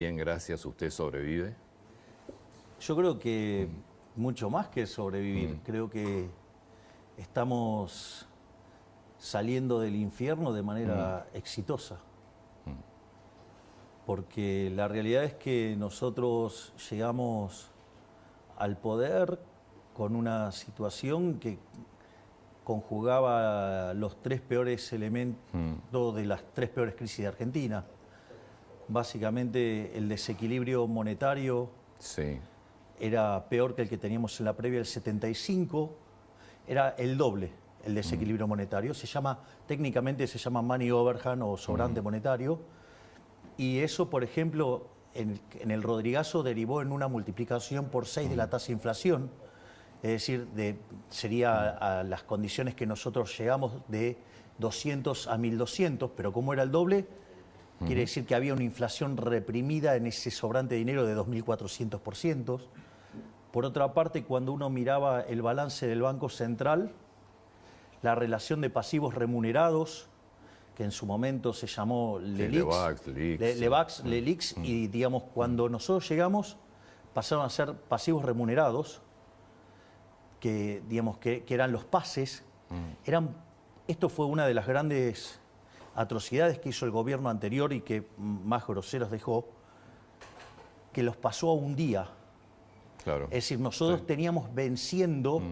Bien, gracias. ¿Usted sobrevive? Yo creo que mucho más que sobrevivir. Creo que estamos saliendo del infierno de manera exitosa. Porque la realidad es que nosotros llegamos al poder con una situación que conjugaba los tres peores elementos de las tres peores crisis de Argentina. Básicamente el desequilibrio monetario era peor que el que teníamos en la previa del 75, era el doble el desequilibrio monetario. Técnicamente se llama money overhang o sobrante monetario, y eso, por ejemplo, en el Rodrigazo derivó en una multiplicación por 6 de la tasa de inflación, es decir, sería a las condiciones que nosotros llegamos de 200 a 1200, pero como era el doble, quiere decir que había una inflación reprimida en ese sobrante de dinero de 2400%. Por otra parte, cuando uno miraba el balance del Banco Central, la relación de pasivos remunerados, que en su momento se llamó LELIX, y digamos, cuando nosotros llegamos, pasaron a ser pasivos remunerados, que, digamos, que eran los pases. Esto fue una de las grandes atrocidades que hizo el gobierno anterior y que más groseros dejó, que los pasó a un día. Claro. Es decir, nosotros teníamos venciendo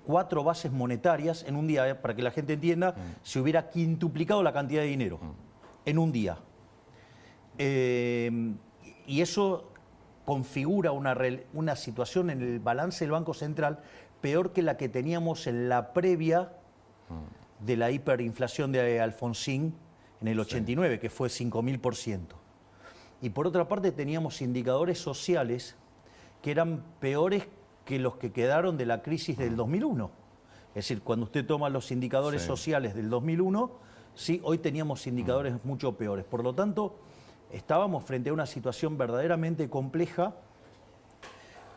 4 bases monetarias en un día, para que la gente entienda, se hubiera quintuplicado la cantidad de dinero en un día. Y eso configura una situación en el balance del Banco Central peor que la que teníamos en la previa de la hiperinflación de Alfonsín en el 89, que fue 5000%. Y por otra parte teníamos indicadores sociales que eran peores que los que quedaron de la crisis del 2001. Es decir, cuando usted toma los indicadores sociales del 2001, sí, hoy teníamos indicadores mucho peores. Por lo tanto, estábamos frente a una situación verdaderamente compleja,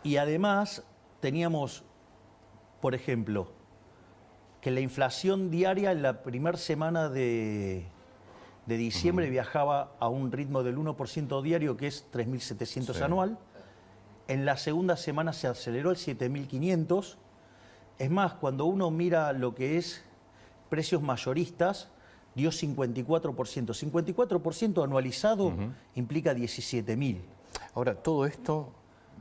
y además teníamos, por ejemplo, que la inflación diaria en la primera semana de diciembre viajaba a un ritmo del 1% diario, que es 3.700 anual. En la segunda semana se aceleró el 7.500. Es más, cuando uno mira lo que es precios mayoristas, dio 54%. 54% anualizado implica 17.000. Ahora, ¿todo esto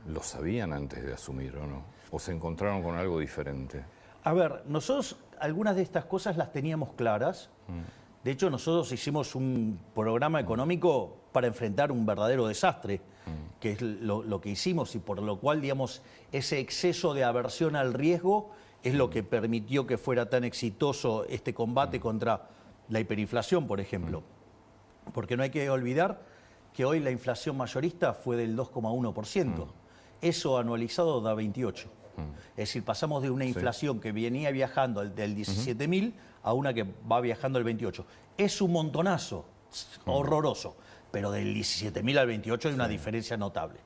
lo sabían antes de asumir o no? ¿O se encontraron con algo diferente? A ver, nosotros algunas de estas cosas las teníamos claras. De hecho, nosotros hicimos un programa económico para enfrentar un verdadero desastre, que es lo que hicimos, y por lo cual, digamos, ese exceso de aversión al riesgo es lo que permitió que fuera tan exitoso este combate contra la hiperinflación, por ejemplo. Porque no hay que olvidar que hoy la inflación mayorista fue del 2,1%. Eso anualizado da 28%. Es decir, pasamos de una inflación que venía viajando del 17.000 a una que va viajando al 28. Es un montonazo, horroroso, pero del 17.000 al 28 hay una diferencia notable.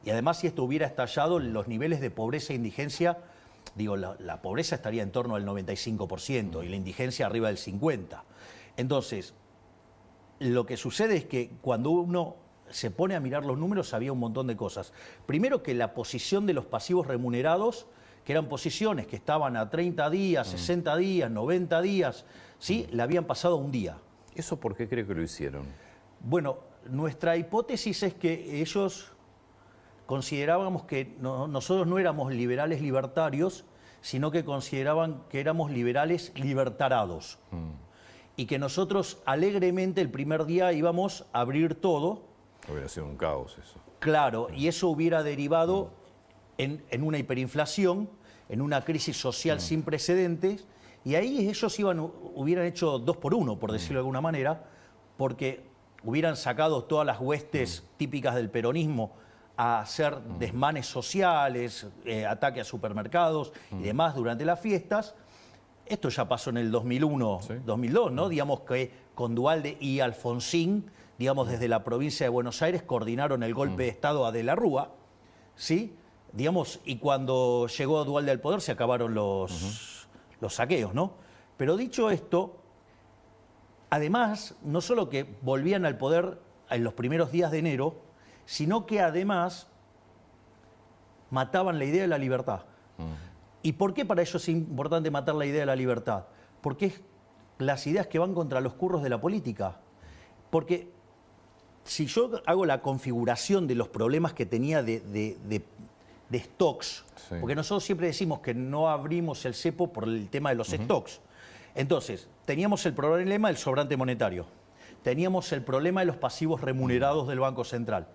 Y además, si esto hubiera estallado, los niveles de pobreza e indigencia, digo, la pobreza estaría en torno al 95% y la indigencia arriba del 50%. Entonces, lo que sucede es que cuando uno se pone a mirar los números, había un montón de cosas. Primero, que la posición de los pasivos remunerados, que eran posiciones que estaban a 30 días, 60 días, 90 días, ¿sí? La habían pasado un día. ¿Eso por qué cree que lo hicieron? Bueno, nuestra hipótesis es que ellos considerábamos que nosotros no éramos liberales libertarios, sino que consideraban que éramos liberales libertarados. Y que nosotros alegremente el primer día íbamos a abrir todo. Hubiera sido un caos eso. Claro, y eso hubiera derivado en una hiperinflación, en una crisis social sin precedentes, y ahí ellos hubieran hecho 2 por 1, por decirlo de alguna manera, porque hubieran sacado todas las huestes típicas del peronismo a hacer desmanes sociales, ataque a supermercados y demás durante las fiestas. Esto ya pasó en el 2001, 2002, ¿no? Digamos que con Duhalde y Alfonsín, digamos, desde la provincia de Buenos Aires, coordinaron el golpe de Estado a De la Rúa, ¿sí? Digamos, y cuando llegó Duhalde al poder se acabaron los saqueos, ¿no? Pero dicho esto, además, no solo que volvían al poder en los primeros días de enero, sino que además mataban la idea de la libertad. ¿Y por qué para ellos es importante matar la idea de la libertad? Porque es las ideas que van contra los curros de la política. Porque si yo hago la configuración de los problemas que tenía de stocks, Sí. porque nosotros siempre decimos que no abrimos el cepo por el tema de los stocks. Entonces, teníamos el problema del sobrante monetario, teníamos el problema de los pasivos remunerados del Banco Central,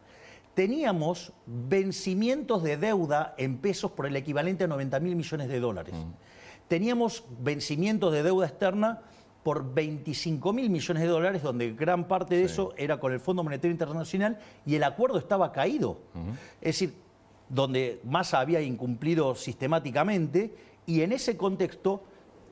teníamos vencimientos de deuda en pesos por el equivalente a 90.000 millones de dólares. Teníamos vencimientos de deuda externa por 25.000 millones de dólares, donde gran parte de eso era con el Fondo Monetario Internacional y el acuerdo estaba caído. Es decir, donde Massa había incumplido sistemáticamente, y en ese contexto,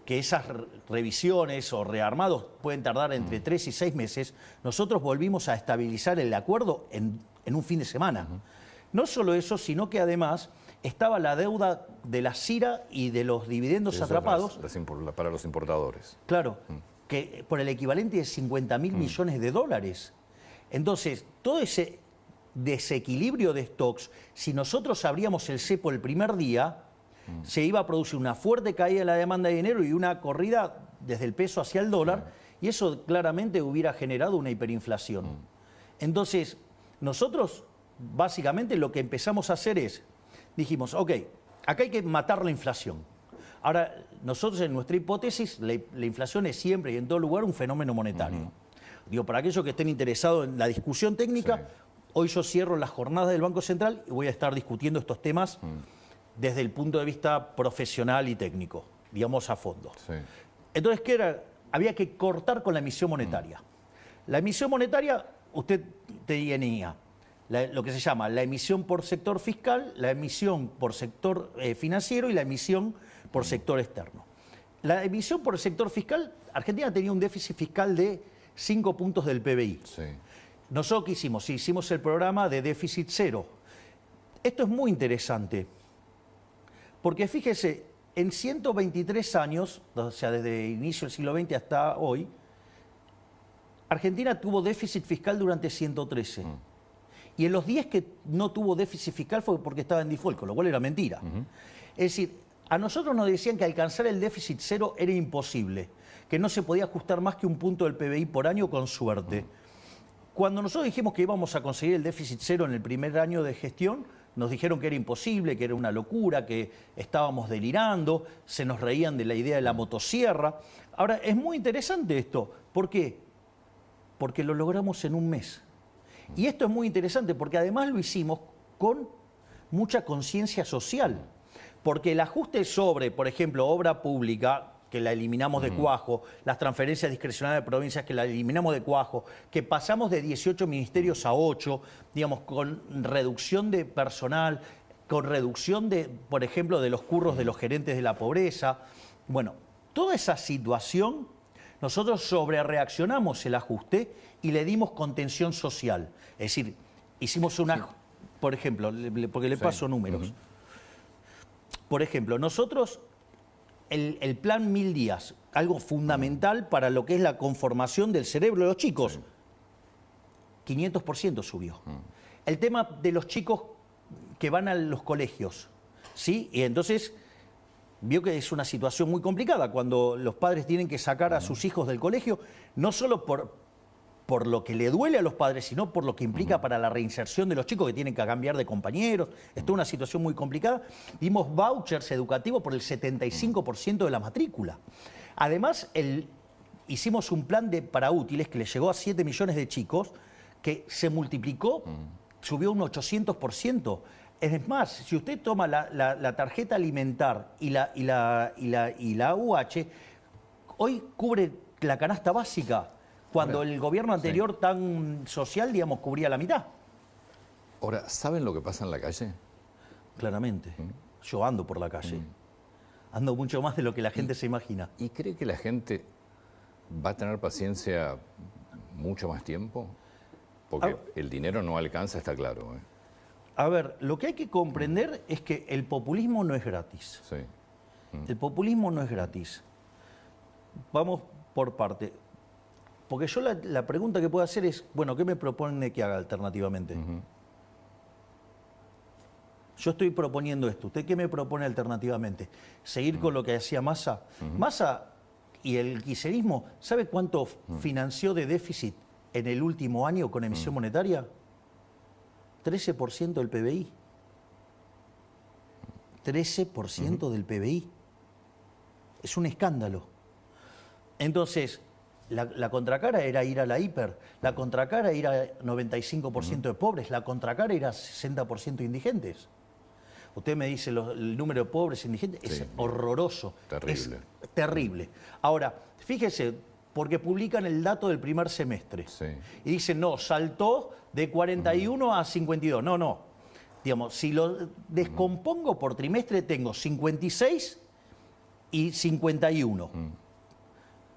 que esas revisiones o rearmados pueden tardar entre 3 y 6 meses, nosotros volvimos a estabilizar el acuerdo en un fin de semana. No solo eso, sino que además estaba la deuda de la CIRA y de los dividendos atrapados. Para los importadores. Claro, que por el equivalente de 50.000 millones de dólares. Entonces, todo ese desequilibrio de stocks, si nosotros abríamos el cepo el primer día, se iba a producir una fuerte caída de la demanda de dinero y una corrida desde el peso hacia el dólar, y eso claramente hubiera generado una hiperinflación. Entonces, nosotros básicamente lo que empezamos a hacer es, dijimos, ok, acá hay que matar la inflación. Ahora, nosotros en nuestra hipótesis, la inflación es siempre y en todo lugar un fenómeno monetario. Digo, para aquellos que estén interesados en la discusión técnica, hoy yo cierro las jornadas del Banco Central y voy a estar discutiendo estos temas desde el punto de vista profesional y técnico, digamos a fondo. Sí. Entonces, ¿qué era? Había que cortar con la emisión monetaria. La emisión monetaria, usted tenía lo que se llama la emisión por sector fiscal, la emisión por sector financiero y la emisión por sector externo. La emisión por el sector fiscal, Argentina tenía un déficit fiscal de 5 puntos del PBI. Sí. Nosotros, ¿qué hicimos? Hicimos el programa de déficit cero. Esto es muy interesante, porque fíjese, en 123 años, o sea, desde el inicio del siglo XX hasta hoy, Argentina tuvo déficit fiscal durante 113. Y en los 10 que no tuvo déficit fiscal fue porque estaba en default, con lo cual era mentira. Es decir, a nosotros nos decían que alcanzar el déficit cero era imposible, que no se podía ajustar más que un punto del PBI por año con suerte. Cuando nosotros dijimos que íbamos a conseguir el déficit cero en el primer año de gestión, nos dijeron que era imposible, que era una locura, que estábamos delirando, se nos reían de la idea de la motosierra. Ahora, es muy interesante esto. ¿Por qué? Porque lo logramos en un mes. Y esto es muy interesante porque además lo hicimos con mucha conciencia social. Porque el ajuste sobre, por ejemplo, obra pública, que la eliminamos de cuajo, las transferencias discrecionales de provincias, que la eliminamos de cuajo, que pasamos de 18 ministerios a 8, digamos, con reducción de personal, con reducción de, por ejemplo, de los curros de los gerentes de la pobreza. Bueno, toda esa situación, nosotros sobrereaccionamos el ajuste y le dimos contención social. Es decir, hicimos una, por ejemplo, porque le paso números. Por ejemplo, nosotros, el plan 1000 días, algo fundamental para lo que es la conformación del cerebro de los chicos, 500% subió. El tema de los chicos que van a los colegios, ¿sí? Y entonces vio que es una situación muy complicada cuando los padres tienen que sacar a sus hijos del colegio, no solo por lo que le duele a los padres, sino por lo que implica para la reinserción de los chicos que tienen que cambiar de compañeros. Esto es una situación muy complicada. Dimos vouchers educativos por el 75% de la matrícula. Además, hicimos un plan para útiles que le llegó a 7 millones de chicos, que se multiplicó, subió un 800%. Es más, si usted toma la tarjeta alimentar y la UH, hoy cubre la canasta básica, cuando el gobierno anterior tan social, digamos, cubría la mitad. Ahora, ¿saben lo que pasa en la calle? Claramente. Yo ando por la calle. Ando mucho más de lo que la gente se imagina. ¿Y cree que la gente va a tener paciencia mucho más tiempo? Porque el dinero no alcanza, está claro. A ver, lo que hay que comprender es que el populismo no es gratis. Sí. El populismo no es gratis. Vamos por parte. Porque yo la pregunta que puedo hacer es, bueno, ¿qué me propone que haga alternativamente? yo estoy proponiendo esto. ¿Usted qué me propone alternativamente? ¿Seguir con lo que hacía Massa? Massa y el kirchnerismo, ¿sabe cuánto financió de déficit en el último año con emisión monetaria? 13% del PBI. 13% del PBI. Es un escándalo. Entonces, la contracara era ir a la hiper, la contracara era ir a 95% de pobres, la contracara era 60% indigentes. Usted me dice el número de pobres indigentes, es horroroso. Terrible. Es terrible. Ahora, fíjese, porque publican el dato del primer semestre. Sí. Y dicen, no, saltó de 41 a 52. No. Digamos, si lo descompongo por trimestre, tengo 56 y 51.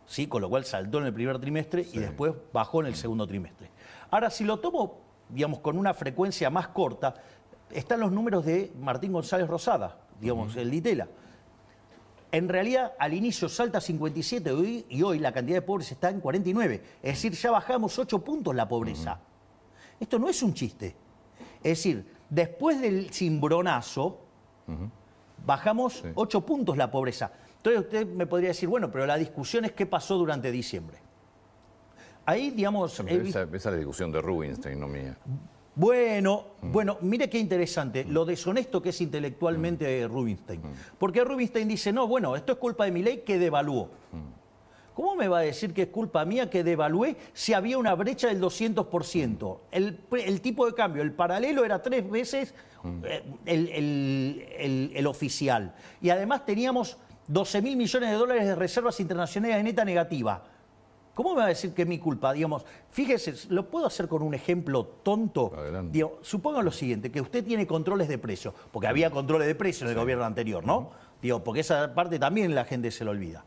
¿Sí? Con lo cual saltó en el primer trimestre y después bajó en el segundo trimestre. Ahora, si lo tomo, digamos, con una frecuencia más corta, están los números de Martín González Rosada, digamos, el Ditela. En realidad, al inicio salta a 57 y hoy la cantidad de pobres está en 49. Es decir, ya bajamos 8 puntos la pobreza. Esto no es un chiste. Es decir, después del cimbronazo, bajamos 8 puntos la pobreza. Entonces usted me podría decir, bueno, pero la discusión es qué pasó durante diciembre. Ahí, digamos... Esa es la discusión de Rubinstein, no mía. Bueno, mire qué interesante, lo deshonesto que es intelectualmente Rubinstein. Porque Rubinstein dice, no, bueno, esto es culpa de Milei que devaluó. ¿Cómo me va a decir que es culpa mía que devalué si había una brecha del 200%? El tipo de cambio, el paralelo era 3 veces el oficial. Y además teníamos 12.000 millones de dólares de reservas internacionales de neta negativa. ¿Cómo me va a decir que es mi culpa? Digamos, fíjese, lo puedo hacer con un ejemplo tonto. Digo, suponga lo siguiente, que usted tiene controles de precios, porque había controles de precios en el gobierno anterior, ¿no? Digo, porque esa parte también la gente se lo olvida.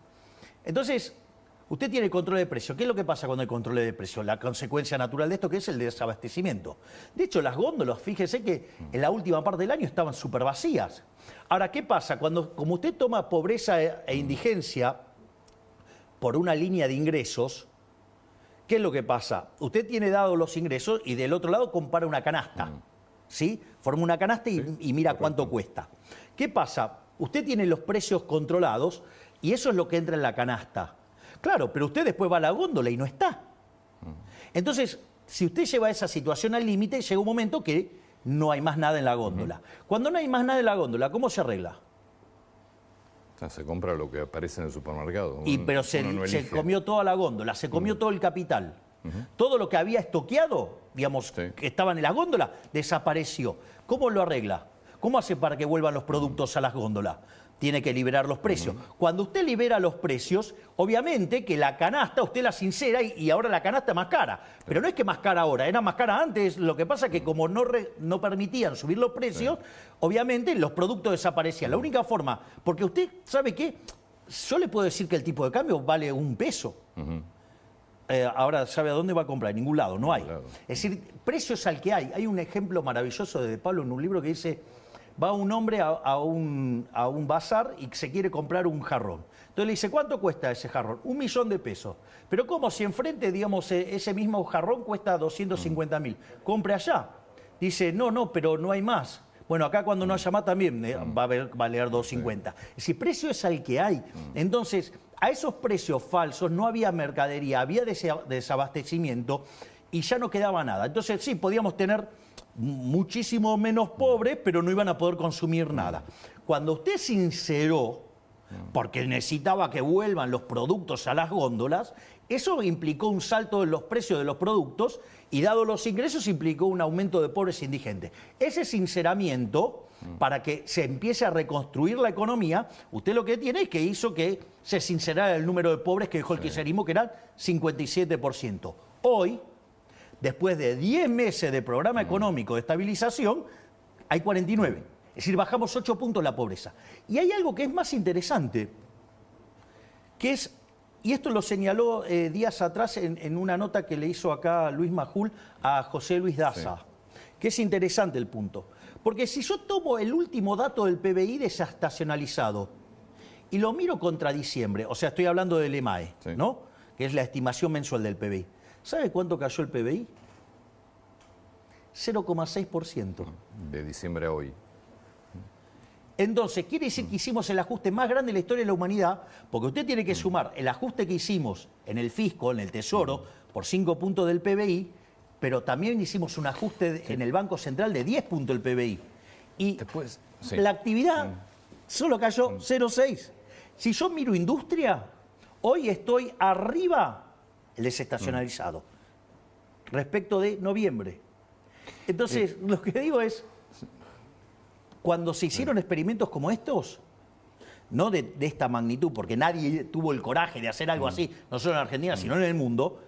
Entonces, usted tiene control de precios. ¿Qué es lo que pasa cuando hay control de precios? La consecuencia natural de esto que es el desabastecimiento. De hecho, las góndolas, fíjese que en la última parte del año estaban súper vacías. Ahora, ¿qué pasa? Como usted toma pobreza e indigencia por una línea de ingresos, ¿qué es lo que pasa? Usted tiene dados los ingresos y del otro lado compara una canasta, ¿sí? Forma una canasta y mira cuánto cuesta. ¿Qué pasa? Usted tiene los precios controlados y eso es lo que entra en la canasta. Claro, pero usted después va a la góndola y no está. Entonces, si usted lleva esa situación al límite, llega un momento que no hay más nada en la góndola. Cuando no hay más nada en la góndola, ¿cómo se arregla? Se compra lo que aparece en el supermercado. Pero se comió toda la góndola, se comió todo el capital. Todo lo que había estoqueado, digamos, que estaban en la góndola, desapareció. ¿Cómo lo arregla? ¿Cómo hace para que vuelvan los productos a las góndolas? Tiene que liberar los precios. Cuando usted libera los precios, obviamente que la canasta usted la sincera y ahora la canasta es más cara. Pero no es que más cara ahora, era más cara antes. Lo que pasa es que como no permitían subir los precios, obviamente los productos desaparecían. La única forma, porque usted sabe que yo le puedo decir que el tipo de cambio vale $1. Ahora, ¿sabe a dónde va a comprar? En ningún lado, no hay. Es decir, precios al que hay. Hay un ejemplo maravilloso de Pablo en un libro que dice... Va un hombre a un bazar y se quiere comprar un jarrón. Entonces le dice, ¿cuánto cuesta ese jarrón? $1.000.000. Pero ¿cómo? Si enfrente, digamos, ese mismo jarrón cuesta 250.000. Compre allá. Dice, no, pero no hay más. Bueno, acá cuando no haya más también va a valer 250. Es decir, precio es al que hay. Entonces, a esos precios falsos no había mercadería, había desabastecimiento y ya no quedaba nada. Entonces, sí, podíamos tener muchísimo menos pobres, pero no iban a poder consumir nada. Cuando usted sinceró, porque necesitaba que vuelvan los productos a las góndolas, eso implicó un salto en los precios de los productos y dado los ingresos implicó un aumento de pobres e indigentes. Ese sinceramiento, para que se empiece a reconstruir la economía, usted lo que tiene es que hizo que se sincerara el número de pobres que dejó el kirchnerismo, que eran 57%. Hoy, después de 10 meses de programa económico de estabilización, hay 49. Es decir, bajamos 8 puntos la pobreza. Y hay algo que es más interesante, que es, y esto lo señaló días atrás en una nota que le hizo acá Luis Majul a José Luis Daza, que es interesante el punto. Porque si yo tomo el último dato del PBI desestacionalizado y lo miro contra diciembre, o sea, estoy hablando del EMAE, ¿no? Que es la estimación mensual del PBI. ¿Sabe cuánto cayó el PBI? 0,6%. De diciembre a hoy. Entonces, quiere decir que hicimos el ajuste más grande de la historia de la humanidad, porque usted tiene que sumar el ajuste que hicimos en el fisco, en el tesoro, por 5 puntos del PBI, pero también hicimos un ajuste en el Banco Central de 10 puntos del PBI. Y Después, sí. la actividad solo cayó 0,6. Si yo miro industria, hoy estoy arriba el desestacionalizado respecto de noviembre. Entonces, lo que digo es, cuando se hicieron experimentos como estos, no de esta magnitud, porque nadie tuvo el coraje de hacer algo así, no solo en Argentina, sino en el mundo,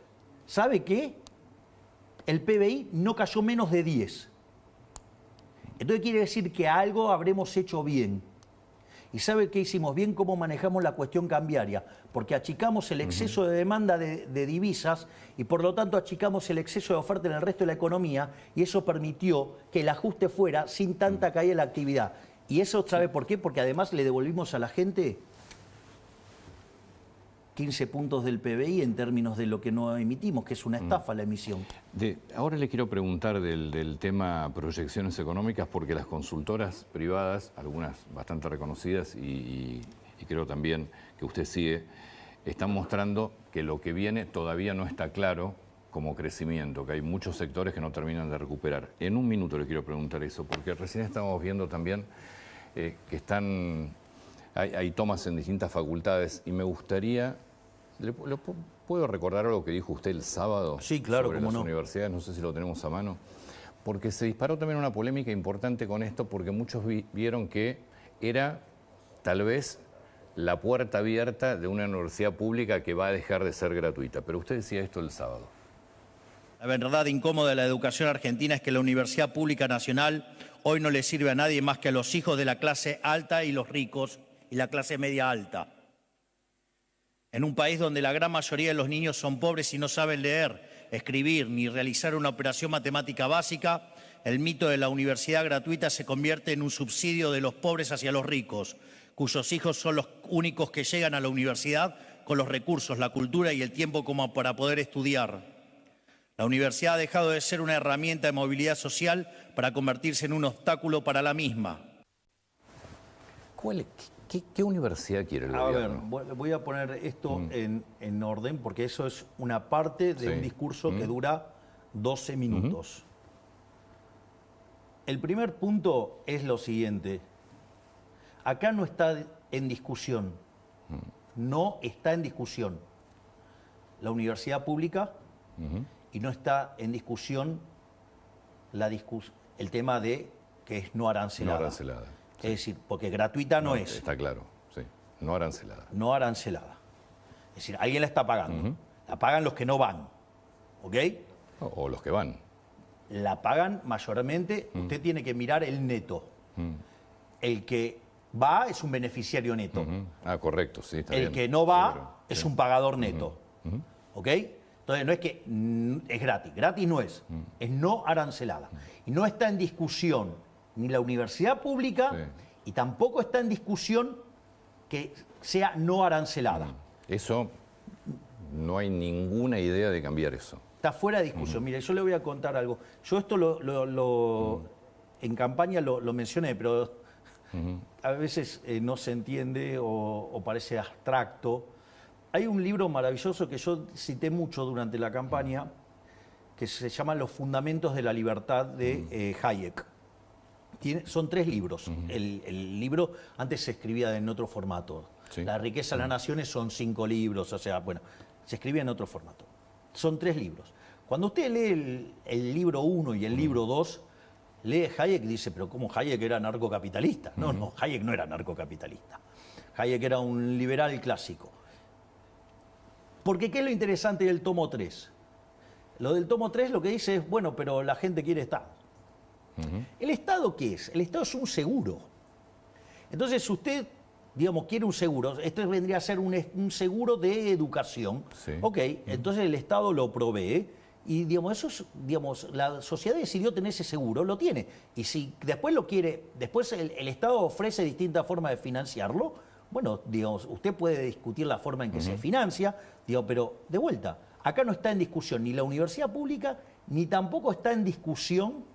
¿sabe qué? El PBI no cayó menos de 10. Entonces quiere decir que algo habremos hecho bien. ¿Y sabe qué hicimos bien? ¿Cómo manejamos la cuestión cambiaria? Porque achicamos el exceso de demanda de divisas y por lo tanto achicamos el exceso de oferta en el resto de la economía y eso permitió que el ajuste fuera sin tanta caída en la actividad. ¿Y eso sabe por qué? Porque además le devolvimos a la gente 15 puntos del PBI en términos de lo que no emitimos, que es una estafa la emisión. Ahora le quiero preguntar del tema proyecciones económicas, porque las consultoras privadas, algunas bastante reconocidas y creo también que usted sigue, están mostrando que lo que viene todavía no está claro como crecimiento, que hay muchos sectores que no terminan de recuperar. En un minuto le quiero preguntar eso, porque recién estamos viendo también que hay tomas en distintas facultades y me gustaría... ¿Puedo recordar algo que dijo usted el sábado? Sí, claro, sobre cómo las no. universidades? No sé si lo tenemos a mano. Porque se disparó también una polémica importante con esto, porque muchos vieron que era tal vez la puerta abierta de una universidad pública que va a dejar de ser gratuita. Pero usted decía esto el sábado. La verdad incómoda de la educación argentina es que la Universidad Pública Nacional hoy no le sirve a nadie más que a los hijos de la clase alta y los ricos y la clase media alta. En un país donde la gran mayoría de los niños son pobres y no saben leer, escribir ni realizar una operación matemática básica, el mito de la universidad gratuita se convierte en un subsidio de los pobres hacia los ricos, cuyos hijos son los únicos que llegan a la universidad con los recursos, la cultura y el tiempo como para poder estudiar. La universidad ha dejado de ser una herramienta de movilidad social para convertirse en un obstáculo para la misma. ¿Qué universidad quiere el gobierno? A ver, voy a poner esto en orden porque eso es una parte de un discurso que dura 12 minutos. El primer punto es lo siguiente. Acá no está en discusión. No está en discusión la universidad pública y no está en discusión el tema de que es no arancelada. No arancelada. Es decir, porque gratuita no es. Está claro, sí. No arancelada. No arancelada. Es decir, alguien la está pagando. La pagan los que no van. ¿Ok? O los que van. La pagan mayormente. Usted tiene que mirar el neto. El que va es un beneficiario neto. Ah, correcto, sí, está El bien. que no va Pero, es un pagador neto. ¿Ok? Entonces no es que es gratis. Gratis no es. Es no arancelada. Y no está en discusión ni la universidad pública y tampoco está en discusión que sea no arancelada. Eso, no hay ninguna idea de cambiar eso. Está fuera de discusión. Mire, yo le voy a contar algo. Yo esto en campaña lo mencioné, pero a veces no se entiende o parece abstracto. Hay un libro maravilloso que yo cité mucho durante la campaña que se llama Los Fundamentos de la Libertad de Hayek. Son 3 libros. El libro antes se escribía en otro formato. Sí. La riqueza de las naciones son 5 libros, o sea, bueno, se escribía en otro formato. Son 3 libros. Cuando usted lee el libro 1 y el libro 2, lee Hayek y dice, pero ¿cómo Hayek era narcocapitalista? No, Hayek no era narcocapitalista. Hayek era un liberal clásico. Porque ¿qué es lo interesante del tomo 3? Lo del tomo 3 lo que dice es, bueno, pero la gente quiere Estado. ¿El Estado qué es? El Estado es un seguro. Entonces, si usted, digamos, quiere un seguro, esto vendría a ser un seguro de educación. Sí. Ok, entonces el Estado lo provee y, digamos, la sociedad decidió tener ese seguro, lo tiene. Y si después lo quiere, después el Estado ofrece distintas formas de financiarlo, bueno, digamos, usted puede discutir la forma en que se financia, pero de vuelta, acá no está en discusión ni la universidad pública, ni tampoco está en discusión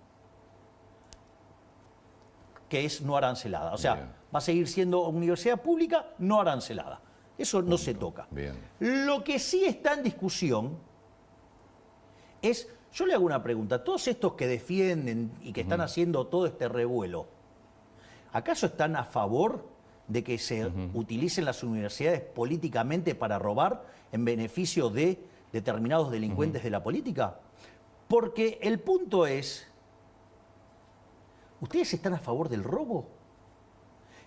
que es no arancelada. O sea, Bien. va a seguir siendo universidad pública no arancelada. Eso no se toca. Bien. Lo que sí está en discusión es, yo le hago una pregunta, todos estos que defienden y que están haciendo todo este revuelo, ¿acaso están a favor de que se utilicen las universidades políticamente para robar en beneficio de determinados delincuentes de la política? Porque el punto es, ¿ustedes están a favor del robo?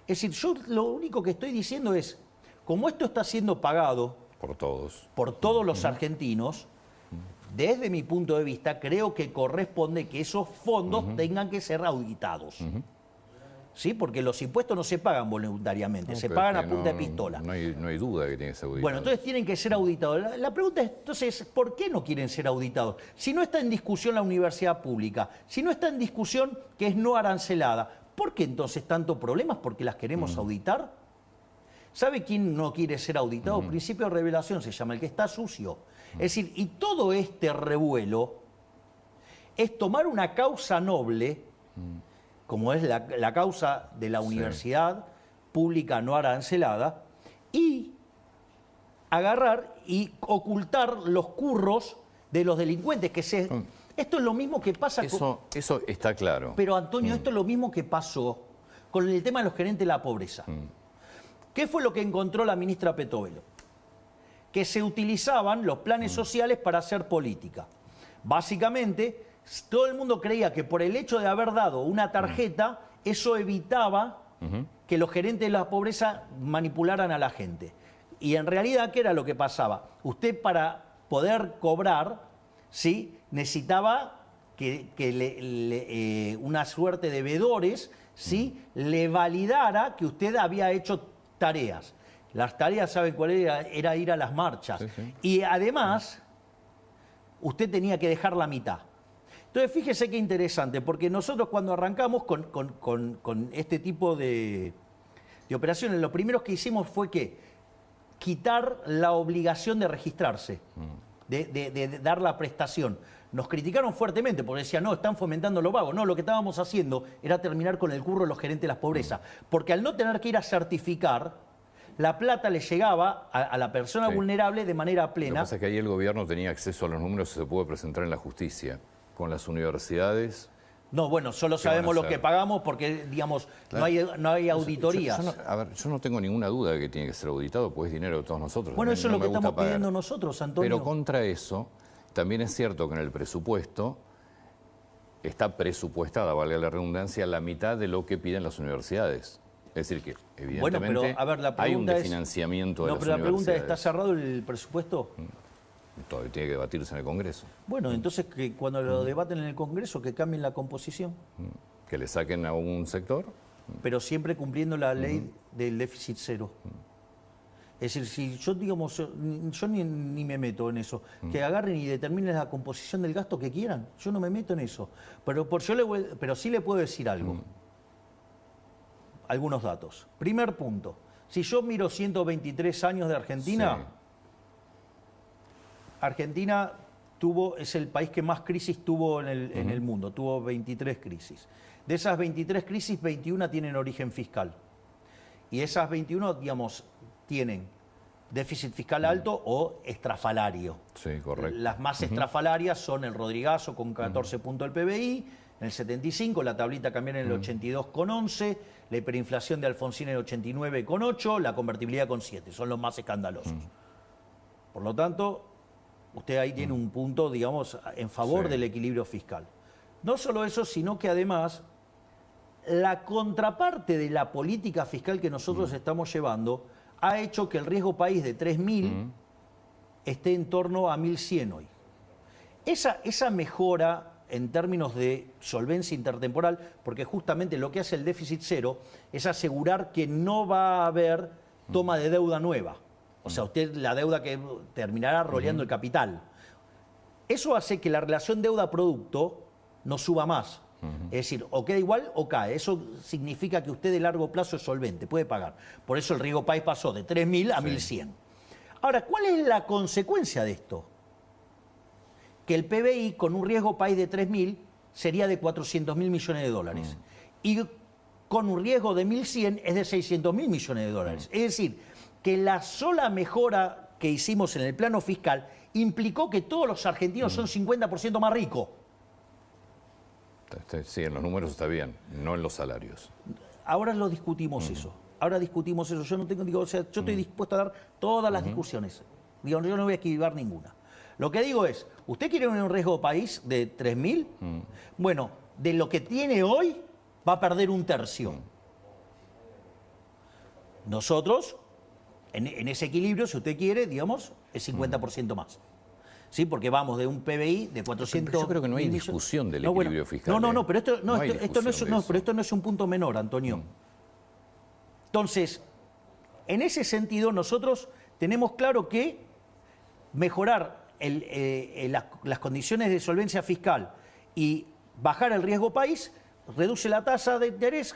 Es decir, yo lo único que estoy diciendo es, como esto está siendo pagado Por todos. por todos los argentinos, desde mi punto de vista, creo que corresponde que esos fondos tengan que ser auditados. ¿Sí? Porque los impuestos no se pagan voluntariamente, se pagan a punta de pistola. No hay duda que tiene que ser auditado. Bueno, entonces tienen que ser auditados. La pregunta es, entonces, ¿por qué no quieren ser auditados? Si no está en discusión la universidad pública, si no está en discusión que es no arancelada, ¿por qué entonces tanto problemas? ¿Porque las queremos auditar? ¿Sabe quién no quiere ser auditado? Principio de revelación se llama, el que está sucio. Es decir, y todo este revuelo es tomar una causa noble, como es la causa de la universidad pública no arancelada, y agarrar y ocultar los curros de los delincuentes. Esto es lo mismo que pasa Eso está claro. Pero Antonio, esto es lo mismo que pasó con el tema de los gerentes de la pobreza. ¿Qué fue lo que encontró la ministra Petovelo? Que se utilizaban los planes sociales para hacer política. Básicamente, todo el mundo creía que por el hecho de haber dado una tarjeta, eso evitaba que los gerentes de la pobreza manipularan a la gente. Y en realidad, ¿qué era lo que pasaba? Usted, para poder cobrar, ¿sí?, necesitaba que una suerte de veedores, ¿sí?, le validara que usted había hecho tareas. Las tareas, ¿saben cuál era? Era ir a las marchas. Sí. Y además, usted tenía que dejar la mitad. Entonces, fíjese qué interesante, porque nosotros cuando arrancamos con este tipo de operaciones, lo primero que hicimos fue que quitar la obligación de registrarse, de dar la prestación. Nos criticaron fuertemente porque decían, no, están fomentando lo vago. No, lo que estábamos haciendo era terminar con el curro de los gerentes de las pobrezas. Porque al no tener que ir a certificar, la plata le llegaba a la persona vulnerable de manera plena. Lo que pasa es que ahí el gobierno tenía acceso a los números y se puede presentar en la justicia. Con las universidades... No, bueno, solo sabemos lo que pagamos porque, digamos, claro, no hay auditorías. Yo no tengo ninguna duda de que tiene que ser auditado, pues es dinero de todos nosotros. Bueno, eso es lo que estamos pidiendo nosotros, Antonio. Pero contra eso, también es cierto que en el presupuesto está presupuestada, valga la redundancia, la mitad de lo que piden las universidades. Es decir que, evidentemente, bueno, pero, a ver, la hay un pregunta desfinanciamiento de las universidades. No, pero la pregunta es, ¿está universidades. cerrado el presupuesto? Todavía tiene que debatirse en el Congreso. Bueno, entonces que cuando lo debaten en el Congreso, que cambien la composición. Que le saquen a un sector. Pero siempre cumpliendo la ley del déficit cero. Es decir, si yo, digamos, yo ni me meto en eso, que agarren y determinen la composición del gasto que quieran, yo no me meto en eso. Pero sí le puedo decir algo. Algunos datos. Primer punto, si yo miro 123 años de Argentina, Sí. Argentina es el país que más crisis tuvo en el mundo, tuvo 23 crisis. De esas 23 crisis, 21 tienen origen fiscal. Y esas 21, digamos, tienen déficit fiscal alto o estrafalario. Sí, correcto. Las más estrafalarias son el Rodrigazo con 14 puntos del PBI, en el 75, la tablita cambió en el 82,11, la hiperinflación de Alfonsín en el 89,8, la convertibilidad con 7, son los más escandalosos. Por lo tanto, usted ahí tiene un punto, digamos, en favor del equilibrio fiscal. No solo eso, sino que además la contraparte de la política fiscal que nosotros estamos llevando ha hecho que el riesgo país de 3.000 esté en torno a 1.100 hoy. Esa mejora en términos de solvencia intertemporal, porque justamente lo que hace el déficit cero es asegurar que no va a haber toma de deuda nueva. O sea, usted la deuda que terminará roleando el capital. Eso hace que la relación deuda-producto no suba más. Es decir, o queda igual o cae. Eso significa que usted de largo plazo es solvente, puede pagar. Por eso el riesgo país pasó de 3.000 a 1.100. Ahora, ¿cuál es la consecuencia de esto? Que el PBI con un riesgo país de 3.000 sería de 400.000 millones de dólares. Y con un riesgo de 1.100 es de 600.000 millones de dólares. Es decir, que la sola mejora que hicimos en el plano fiscal implicó que todos los argentinos son 50% más ricos. Sí, en los números está bien, no en los salarios. Ahora lo discutimos eso. Ahora discutimos eso. Yo no tengo, digo, o sea, yo estoy dispuesto a dar todas las discusiones. Digo, yo no voy a esquivar ninguna. Lo que digo es, ¿usted quiere un riesgo país de 3.000? Bueno, de lo que tiene hoy va a perder un tercio. Nosotros, en ese equilibrio, si usted quiere, digamos, es 50% más. ¿Sí? Porque vamos de un PBI de 400... Pero yo creo que no hay discusión del equilibrio fiscal. No, pero esto no, pero esto no es un punto menor, Antonio. Entonces, en ese sentido, nosotros tenemos claro que mejorar las condiciones de solvencia fiscal y bajar el riesgo país reduce la tasa de interés,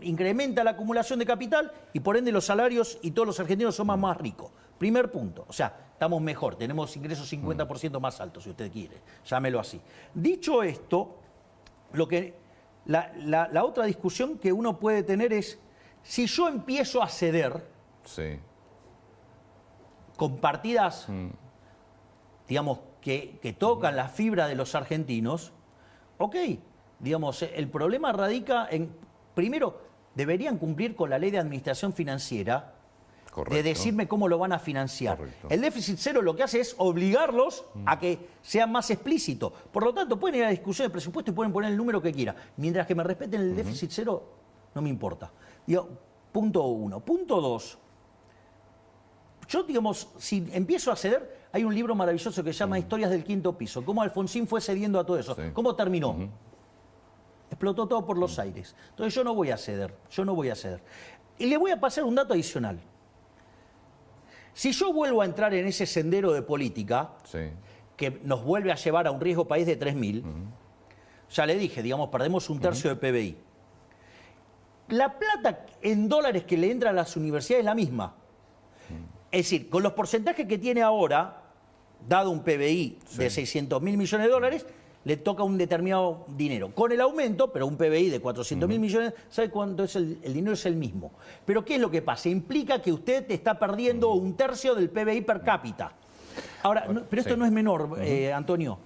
incrementa la acumulación de capital y por ende los salarios y todos los argentinos son más ricos. Primer punto, o sea, estamos mejor, tenemos ingresos 50% más altos, si usted quiere, llámelo así. Dicho esto, la otra discusión que uno puede tener es, si yo empiezo a ceder con partidas, digamos, que tocan la fibra de los argentinos, ok, digamos, el problema radica en, primero, deberían cumplir con la ley de administración financiera, correcto, de decirme cómo lo van a financiar. Correcto. El déficit cero lo que hace es obligarlos a que sean más explícitos. Por lo tanto, pueden ir a la discusión de presupuesto y pueden poner el número que quieran. Mientras que me respeten el déficit cero, no me importa. Digo, punto uno. Punto dos. Yo, digamos, si empiezo a ceder, hay un libro maravilloso que se llama Historias del Quinto Piso. Cómo Alfonsín fue cediendo a todo eso. ¿Cómo terminó? Explotó todo por los aires. Entonces yo no voy a ceder, Y le voy a pasar un dato adicional. Si yo vuelvo a entrar en ese sendero de política, que nos vuelve a llevar a un riesgo país de 3.000, ya le dije, digamos, perdemos un tercio de PBI. La plata en dólares que le entra a las universidades es la misma. Es decir, con los porcentajes que tiene ahora, dado un PBI de 600.000 millones de dólares, le toca un determinado dinero. Con el aumento, pero un PBI de 400.000 millones, ¿sabe cuánto es el dinero? Es el mismo. Pero ¿qué es lo que pasa? Implica que usted está perdiendo un tercio del PBI per cápita. Ahora, pero esto no es menor, Antonio,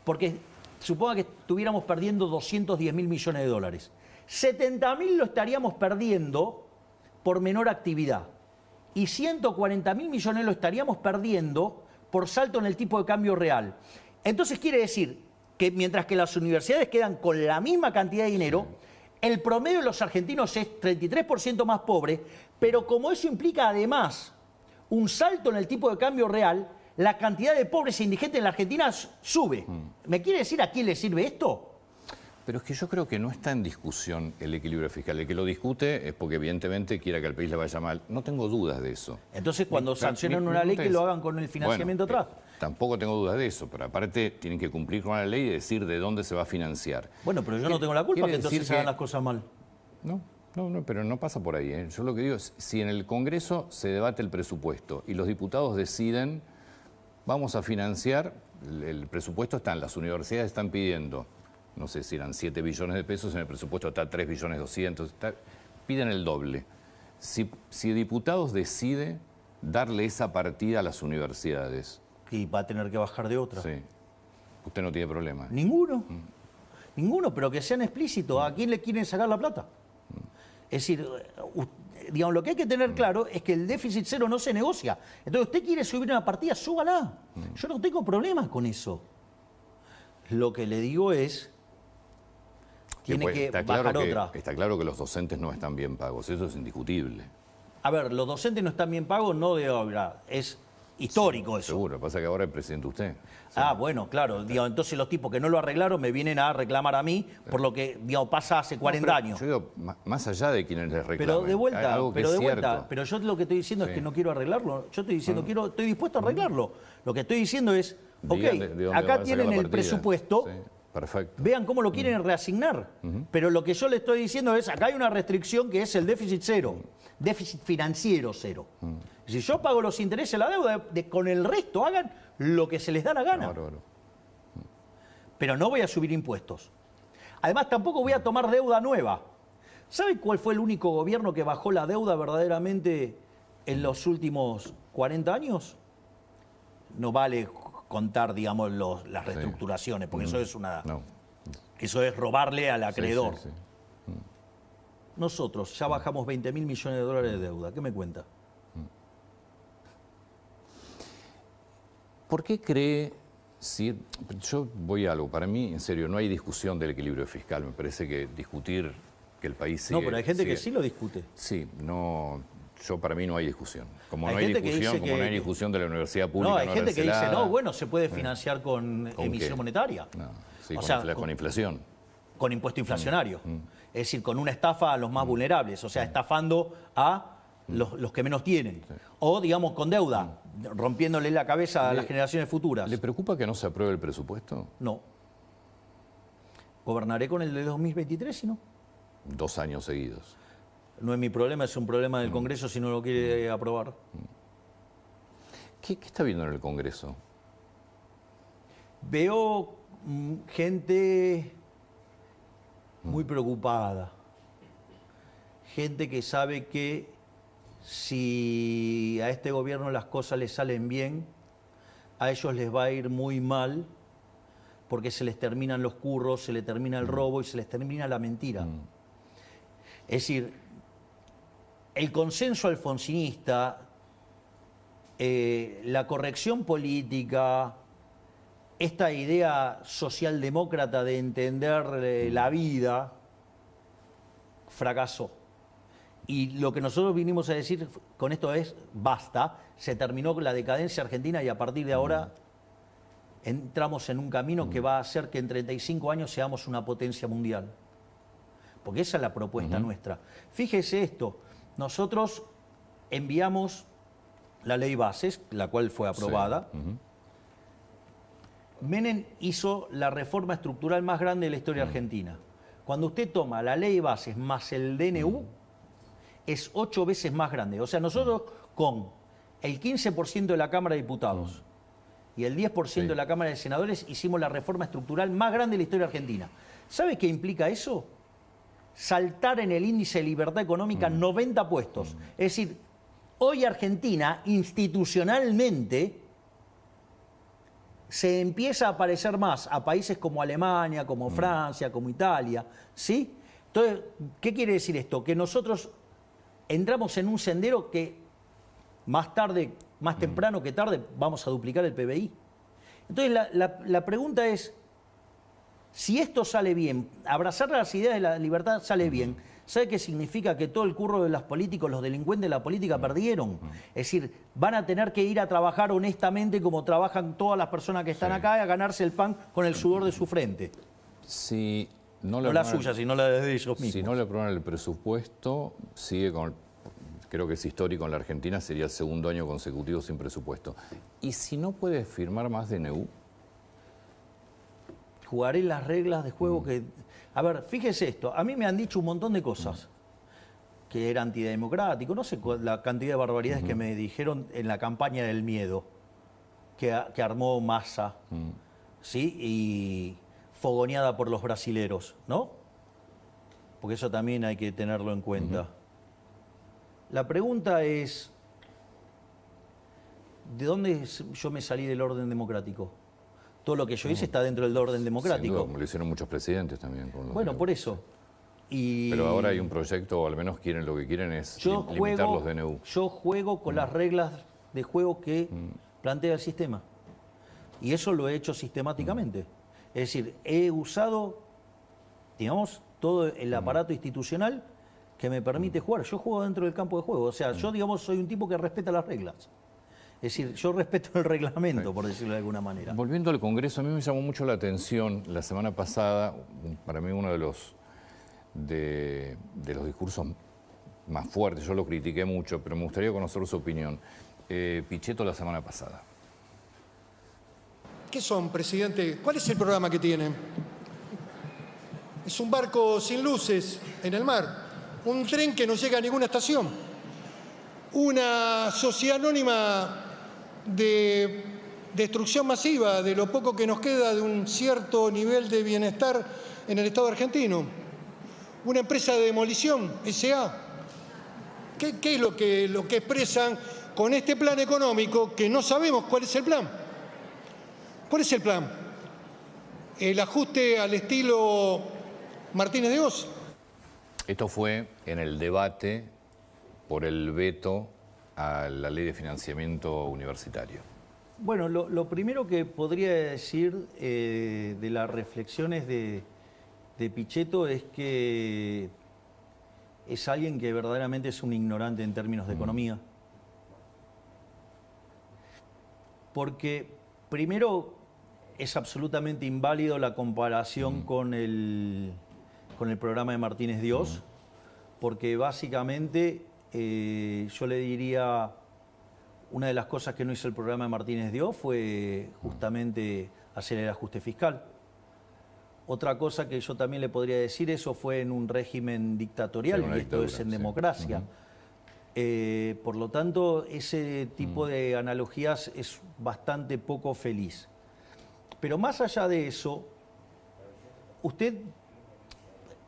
porque suponga que estuviéramos perdiendo 210.000 millones de dólares. 70.000 lo estaríamos perdiendo por menor actividad. Y 140.000 millones lo estaríamos perdiendo por salto en el tipo de cambio real. Entonces quiere decir que mientras que las universidades quedan con la misma cantidad de dinero, el promedio de los argentinos es 33% más pobre, pero como eso implica además un salto en el tipo de cambio real, la cantidad de pobres e indigentes en la Argentina sube. ¿Me quiere decir a quién le sirve esto? Pero es que yo creo que no está en discusión el equilibrio fiscal. El que lo discute es porque evidentemente quiera que al país le vaya mal. No tengo dudas de eso. Entonces cuando sancionan una ley que lo hagan con el financiamiento atrás. Tampoco tengo dudas de eso, pero aparte tienen que cumplir con la ley y decir de dónde se va a financiar. Bueno, pero yo no tengo la culpa que entonces se hagan las cosas mal. No, pero no pasa por ahí. Yo lo que digo es, si en el Congreso se debate el presupuesto y los diputados deciden, vamos a financiar, el presupuesto está, las universidades están pidiendo, no sé si eran 7 billones de pesos, en el presupuesto está 3 billones 200, piden el doble. Si diputados decide darle esa partida a las universidades... Y va a tener que bajar de otra. Sí. Usted no tiene problema. Ninguno. Ninguno, pero que sean explícitos. ¿A quién le quieren sacar la plata? Es decir, digamos, lo que hay que tener claro es que el déficit cero no se negocia. Entonces, usted quiere subir una partida, súbala. Yo no tengo problemas con eso. Lo que le digo es... Tiene que bajar otra. Está claro que los docentes no están bien pagos. Eso es indiscutible. A ver, los docentes no están bien pagos, no de obra. Es histórico eso. Seguro, pasa que ahora es presidente usted. Sí. Ah, bueno, claro. Digamos, entonces los tipos que no lo arreglaron me vienen a reclamar a mí por lo que, digamos, pasa hace 40 años. Yo digo, más allá de quienes les reclaman. Pero de vuelta, pero yo lo que estoy diciendo es que no quiero arreglarlo. Yo estoy diciendo, estoy dispuesto a arreglarlo. Lo que estoy diciendo es, acá tienen el presupuesto. Sí. Perfecto. Vean cómo lo quieren reasignar. Pero lo que yo le estoy diciendo es, acá hay una restricción que es el déficit cero, déficit financiero cero. Si yo pago los intereses de la deuda, con el resto hagan lo que se les da la gana. Claro. Pero no voy a subir impuestos. Además, tampoco voy a tomar deuda nueva. ¿Sabe cuál fue el único gobierno que bajó la deuda verdaderamente en los últimos 40 años? No vale contar, digamos, las reestructuraciones, porque eso es eso es robarle al acreedor. Sí. Nosotros ya bajamos 20.000 millones de dólares de deuda. ¿Qué me cuenta? ¿Por qué cree? Si, yo voy a algo, para mí, en serio, no hay discusión del equilibrio fiscal. Me parece que discutir que el país sigue... No, pero hay gente que sí lo discute. Sí, para mí no hay discusión. Como no hay hay discusión, no hay discusión de la universidad pública. No, hay gente que dice, no, bueno, se puede ¿Con financiar con emisión qué? monetaria. No, sí, O con, sea, con inflación. Con impuesto inflacionario. Es decir, con una estafa a los más vulnerables, o sea, estafando a los que menos tienen. Sí. O, digamos, con deuda, rompiéndole la cabeza a las generaciones futuras. ¿Le preocupa que no se apruebe el presupuesto? No. Gobernaré con el de 2023, si no. 2 años seguidos. No es mi problema, es un problema del Congreso si no lo quiere aprobar. ¿Qué está viendo en el Congreso? Veo gente muy preocupada. Gente que sabe que si a este gobierno las cosas les salen bien, a ellos les va a ir muy mal porque se les terminan los curros, se les termina el robo y se les termina la mentira. Es decir, el consenso alfonsinista, la corrección política, esta idea socialdemócrata de entender la vida, fracasó. Y lo que nosotros vinimos a decir con esto es, basta, se terminó la decadencia argentina y a partir de ahora entramos en un camino que va a hacer que en 35 años seamos una potencia mundial. Porque esa es la propuesta nuestra. Fíjese esto, nosotros enviamos la ley bases, la cual fue aprobada. Sí. Menem hizo la reforma estructural más grande de la historia argentina. Cuando usted toma la ley bases más el DNU, es 8 veces más grande. O sea, nosotros con el 15% de la Cámara de Diputados y el 10% de la Cámara de Senadores hicimos la reforma estructural más grande de la historia argentina. ¿Sabe qué implica eso? Saltar en el índice de libertad económica 90 puestos. Es decir, hoy Argentina institucionalmente se empieza a parecer más a países como Alemania, como Francia, como Italia, ¿sí? Entonces, ¿qué quiere decir esto? Que nosotros entramos en un sendero que más tarde, más temprano que tarde, vamos a duplicar el PBI. Entonces, la pregunta es, si esto sale bien, abrazar las ideas de la libertad sale bien, ¿sabe qué significa? Que todo el curro de los políticos, los delincuentes de la política perdieron. Es decir, van a tener que ir a trabajar honestamente como trabajan todas las personas que están acá, a ganarse el pan con el sudor de su frente. Si no la suya, sino la de ellos mismos. Si no le aprueban el presupuesto, sigue con... Creo que es histórico en la Argentina, sería el 2º año consecutivo sin presupuesto. ¿Y si no puede firmar más DNU? Jugaré las reglas de juego que... A ver, fíjese esto, a mí me han dicho un montón de cosas, que era antidemocrático, no sé la cantidad de barbaridades que me dijeron en la campaña del miedo, que armó Massa, ¿sí? Y fogoneada por los brasileros, ¿no? Porque eso también hay que tenerlo en cuenta. La pregunta es, ¿de dónde yo me salí del orden democrático? Todo lo que yo hice está dentro del orden democrático. Sin duda, como lo hicieron muchos presidentes también. Bueno, por eso. Pero ahora hay un proyecto, o al menos lo que quieren es limitar los DNU. Yo juego con las reglas de juego que plantea el sistema. Y eso lo he hecho sistemáticamente. Es decir, he usado, digamos, todo el aparato institucional que me permite jugar. Yo juego dentro del campo de juego. O sea, yo, digamos, soy un tipo que respeta las reglas. Es decir, yo respeto el reglamento, por decirlo de alguna manera. Volviendo al Congreso, a mí me llamó mucho la atención la semana pasada, para mí uno de los discursos más fuertes, yo lo critiqué mucho, pero me gustaría conocer su opinión. Pichetto la semana pasada. ¿Qué son, presidente? ¿Cuál es el programa que tienen? Es un barco sin luces en el mar, un tren que no llega a ninguna estación, una sociedad anónima de destrucción masiva de lo poco que nos queda de un cierto nivel de bienestar en el Estado argentino, una empresa de demolición, S.A. ¿Qué es lo que expresan con este plan económico que no sabemos cuál es el plan? ¿Cuál es el plan? ¿El ajuste al estilo Martínez de Oz? Esto fue en el debate por el veto a la ley de financiamiento universitario. Bueno, lo primero que podría decir de las reflexiones de Pichetto es que es alguien que verdaderamente es un ignorante en términos de economía. Porque primero es absolutamente inválido la comparación con el programa de Martínez de Oz, porque básicamente yo le diría, una de las cosas que no hizo el programa de Martínez de Oz fue justamente hacer el ajuste fiscal. Otra cosa que yo también le podría decir, eso fue en un régimen dictatorial, y esto es en democracia. Por lo tanto, ese tipo de analogías es bastante poco feliz. Pero más allá de eso, usted,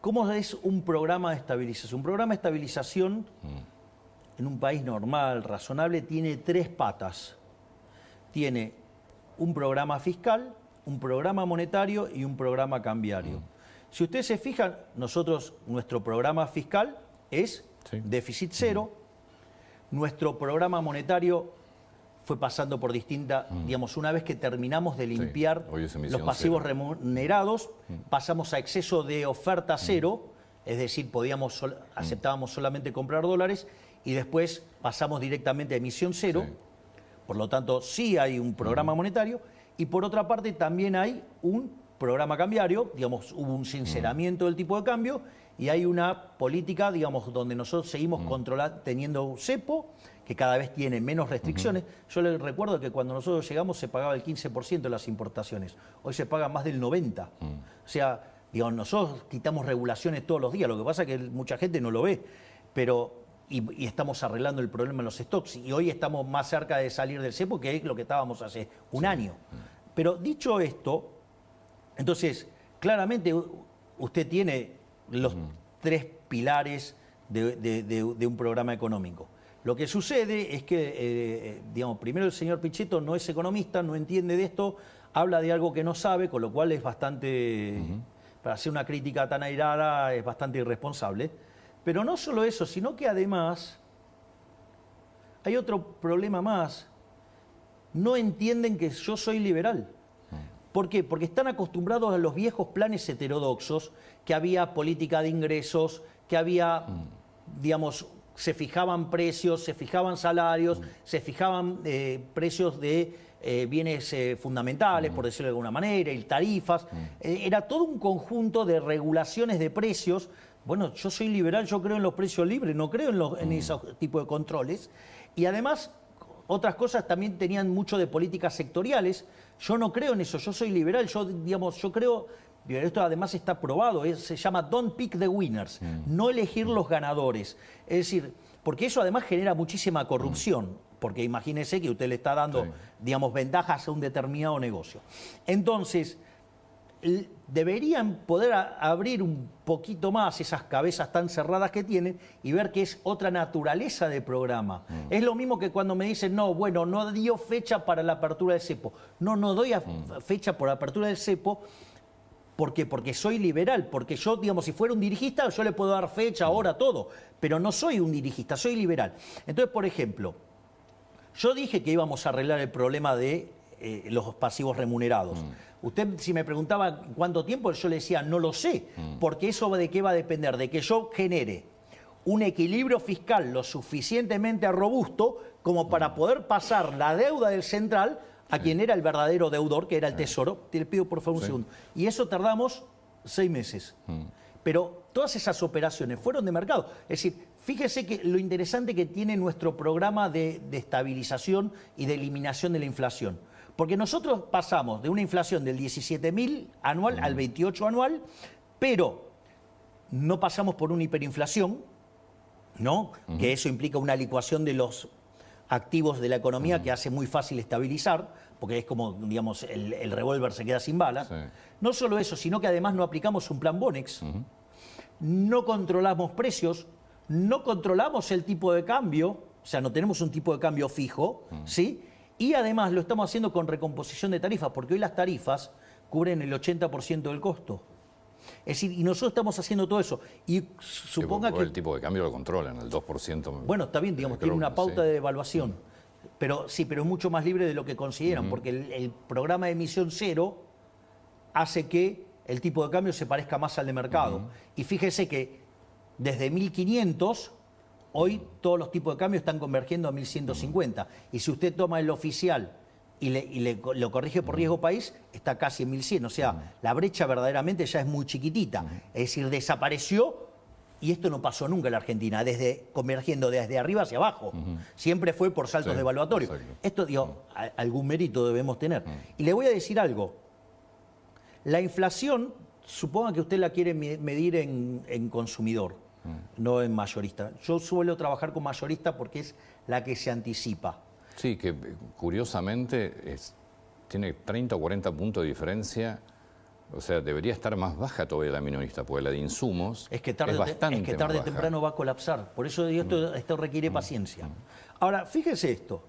¿cómo es un programa de estabilización? Un programa de estabilización en un país normal, razonable, tiene 3 patas. Tiene un programa fiscal, un programa monetario y un programa cambiario. Si ustedes se fijan, nuestro programa fiscal es déficit cero. Nuestro programa monetario fue pasando por distintas, digamos, una vez que terminamos de limpiar los pasivos remunerados, pasamos a exceso de oferta cero, es decir, aceptábamos solamente comprar dólares, y después pasamos directamente a emisión cero. Por lo tanto, sí hay un programa monetario, y por otra parte también hay un programa cambiario, digamos, hubo un sinceramiento del tipo de cambio, y hay una política, digamos, donde nosotros seguimos teniendo cepo, que cada vez tiene menos restricciones. Yo les recuerdo que cuando nosotros llegamos se pagaba el 15% de las importaciones, hoy se paga más del 90%. O sea, digamos, nosotros quitamos regulaciones todos los días, lo que pasa es que mucha gente no lo ve, pero y estamos arreglando el problema en los stocks, y hoy estamos más cerca de salir del cepo que es lo que estábamos hace un año. Pero dicho esto, entonces, claramente usted tiene los 3 pilares de un programa económico. Lo que sucede es que, digamos, primero el señor Pichetto no es economista, no entiende de esto, habla de algo que no sabe, con lo cual es bastante, para hacer una crítica tan airada, es bastante irresponsable. Pero no solo eso, sino que además hay otro problema más. No entienden que yo soy liberal. ¿Por qué? Porque están acostumbrados a los viejos planes heterodoxos, que había política de ingresos, que había, digamos, se fijaban precios, se fijaban salarios, se fijaban precios de bienes fundamentales, por decirlo de alguna manera, y tarifas. Era todo un conjunto de regulaciones de precios. Bueno, yo soy liberal, yo creo en los precios libres, no creo en ese tipo de controles. Y además, otras cosas también tenían mucho de políticas sectoriales. Yo no creo en eso, yo soy liberal, yo creo, esto además está probado, se llama don't pick the winners, no elegir los ganadores. Es decir, porque eso además genera muchísima corrupción, porque imagínese que usted le está dando, digamos, ventajas a un determinado negocio. Entonces, deberían poder abrir un poquito más esas cabezas tan cerradas que tienen y ver que es otra naturaleza de programa. Es lo mismo que cuando me dicen, no, bueno, no dio fecha para la apertura del cepo. No doy fecha por la apertura del cepo. ¿Por qué? Porque soy liberal, porque yo, digamos, si fuera un dirigista, yo le puedo dar fecha, hora, todo, pero no soy un dirigista, soy liberal. Entonces, por ejemplo, yo dije que íbamos a arreglar el problema de los pasivos remunerados. Usted, si me preguntaba cuánto tiempo, yo le decía, no lo sé, porque eso de qué va a depender, de que yo genere un equilibrio fiscal lo suficientemente robusto como para poder pasar la deuda del central a quien era el verdadero deudor, que era el Tesoro. Te le pido por favor un segundo. Y eso tardamos 6 meses. Pero todas esas operaciones fueron de mercado. Es decir, fíjese que lo interesante que tiene nuestro programa de estabilización y de eliminación de la inflación. Porque nosotros pasamos de una inflación del 17.000 anual al 28 anual, pero no pasamos por una hiperinflación, ¿no? Que eso implica una licuación de los activos de la economía que hace muy fácil estabilizar, porque es como, digamos, el revólver se queda sin balas. No solo eso, sino que además no aplicamos un plan Bonex, no controlamos precios, no controlamos el tipo de cambio, o sea, no tenemos un tipo de cambio fijo, ¿sí? Y además lo estamos haciendo con recomposición de tarifas, porque hoy las tarifas cubren el 80% del costo. Es decir, y nosotros estamos haciendo todo eso. Y suponga que... El tipo de cambio lo controlan, el 2%. Bueno, está bien, digamos, tiene una pauta de evaluación. Pero sí, pero es mucho más libre de lo que consideran, porque el programa de emisión cero hace que el tipo de cambio se parezca más al de mercado. Y fíjese que desde 1500, hoy todos los tipos de cambio están convergiendo a 1150. Y si usted toma el oficial y lo corrige por riesgo país, está casi en 1100. O sea, la brecha verdaderamente ya es muy chiquitita. Es decir, desapareció, y esto no pasó nunca en la Argentina, convergiendo desde arriba hacia abajo. Siempre fue por saltos devaluatorios. Esto, digo, algún mérito debemos tener. Y le voy a decir algo. La inflación, suponga que usted la quiere medir en consumidor, no en mayorista. Yo suelo trabajar con mayorista porque es la que se anticipa. Sí, que curiosamente tiene 30 o 40 puntos de diferencia. O sea, debería estar más baja todavía la minorista, porque la de insumos es tarde o temprano va a colapsar. Por eso digo, esto requiere paciencia. Ahora, fíjese esto.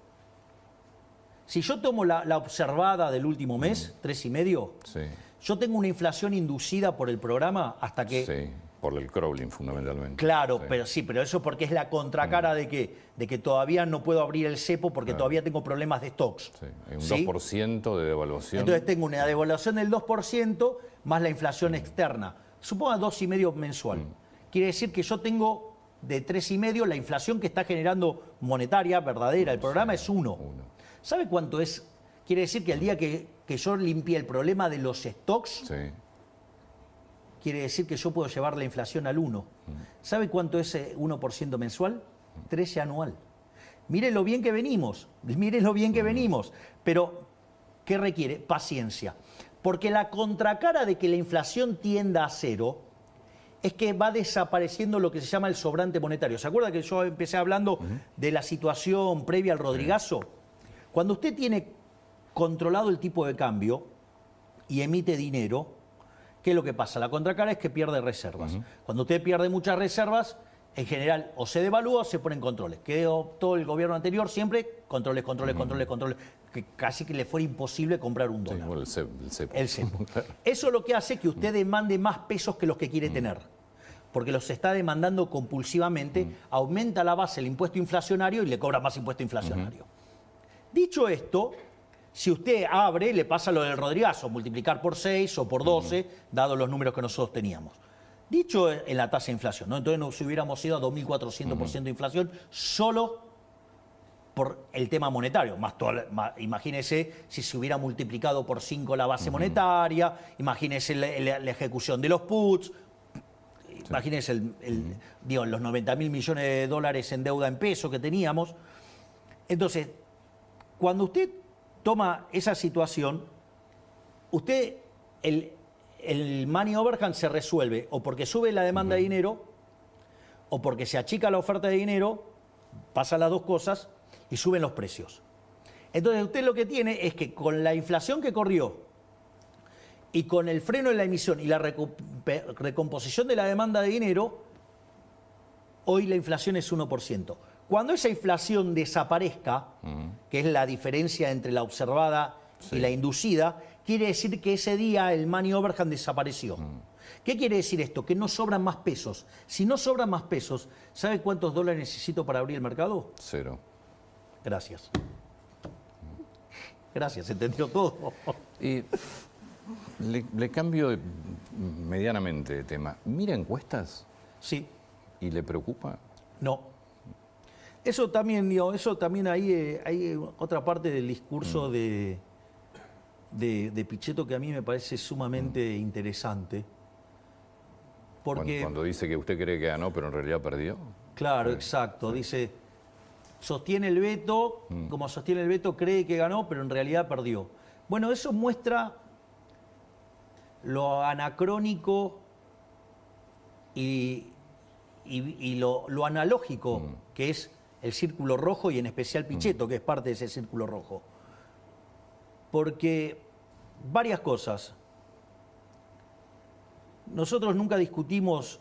Si yo tomo la observada del último mes, 3,5, sí. Yo tengo una inflación inducida por el programa hasta que... Sí, por el crawling fundamentalmente. Claro, pero eso porque es la contracara de que todavía no puedo abrir el cepo porque todavía tengo problemas de stocks. Sí, hay un 2% de devaluación. Entonces tengo una devaluación del 2% más la inflación externa. Suponga 2,5 mensual. Quiere decir que yo tengo de 3,5, la inflación que está generando monetaria, verdadera, el programa es 1. ¿Sabe cuánto es? Quiere decir que el día que yo limpie el problema de los stocks, quiere decir que yo puedo llevar la inflación al 1. ¿Sabe cuánto es 1% mensual? 13 anual. Mire lo bien que venimos, pero ¿qué requiere? Paciencia. Porque la contracara de que la inflación tienda a cero es que va desapareciendo lo que se llama el sobrante monetario. ¿Se acuerda que yo empecé hablando de la situación previa al Rodrigazo? Cuando usted tiene controlado el tipo de cambio y emite dinero, ¿qué es lo que pasa? La contracara es que pierde reservas. Cuando usted pierde muchas reservas, en general o se devalúa o se ponen controles. Que optó el gobierno anterior siempre, controles, que casi que le fuera imposible comprar un dólar. Bueno, el cepo. Eso lo que hace que usted demande más pesos que los que quiere tener. Porque los está demandando compulsivamente, aumenta la base el impuesto inflacionario y le cobra más impuesto inflacionario. Dicho esto, si usted abre, le pasa lo del Rodrigazo, multiplicar por 6 o por 12, dado los números que nosotros teníamos. Dicho en la tasa de inflación, ¿no? Entonces nos hubiéramos ido a 2.400% de inflación solo por el tema monetario. Imagínese si se hubiera multiplicado por 5 la base monetaria, imagínese la ejecución de los puts, imagínese los 90.000 millones de dólares en deuda en peso que teníamos. Entonces, cuando usted toma esa situación, el money overhang se resuelve o porque sube la demanda de dinero o porque se achica la oferta de dinero, pasan las dos cosas y suben los precios. Entonces usted lo que tiene es que con la inflación que corrió y con el freno en la emisión y la recomposición de la demanda de dinero, hoy la inflación es 1%. Cuando esa inflación desaparezca, que es la diferencia entre la observada y la inducida, quiere decir que ese día el money overhang desapareció. ¿Qué quiere decir esto? Que no sobran más pesos. Si no sobran más pesos, ¿sabe cuántos dólares necesito para abrir el mercado? 0. Gracias. Gracias, entendió todo. Y le cambio medianamente de tema. ¿Mira encuestas? Sí. ¿Y le preocupa? No. Eso también ahí hay otra parte del discurso de Pichetto que a mí me parece sumamente interesante. Porque, cuando dice que usted cree que ganó, pero en realidad perdió. Claro, exacto. Dice, sostiene el veto, como sostiene el veto, cree que ganó, pero en realidad perdió. Bueno, eso muestra lo anacrónico y lo analógico que es el círculo rojo y en especial Pichetto, que es parte de ese círculo rojo. Porque varias cosas. Nosotros nunca discutimos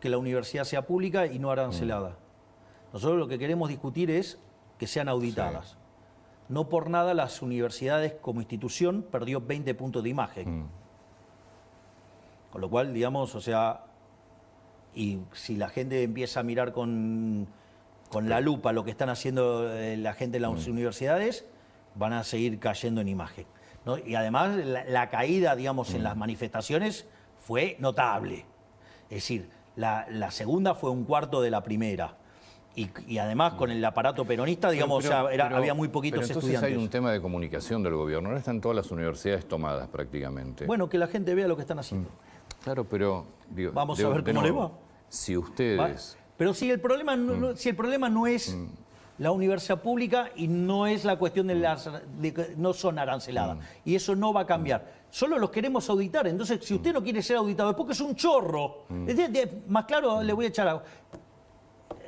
que la universidad sea pública y no arancelada. Nosotros lo que queremos discutir es que sean auditadas. Sí. No por nada las universidades como institución perdió 20 puntos de imagen. Con lo cual, digamos, o sea, y si la gente empieza a mirar con la lupa lo que están haciendo la gente en las universidades, van a seguir cayendo en imagen, ¿no? Y además la caída, digamos, en las manifestaciones fue notable. Es decir, la segunda fue un cuarto de la primera. Y además con el aparato peronista, digamos, había muy poquitos pero entonces estudiantes. Hay un tema de comunicación del gobierno. Ahora están todas las universidades tomadas prácticamente. Bueno, que la gente vea lo que están haciendo. Claro, pero... digo, Vamos a ver cómo le va. Si ustedes... Pero si el problema no es la universidad pública y no es la cuestión de que no son aranceladas. Y eso no va a cambiar. Solo los queremos auditar. Entonces, si usted no quiere ser auditado es porque es un chorro. Más claro, le voy a echar agua.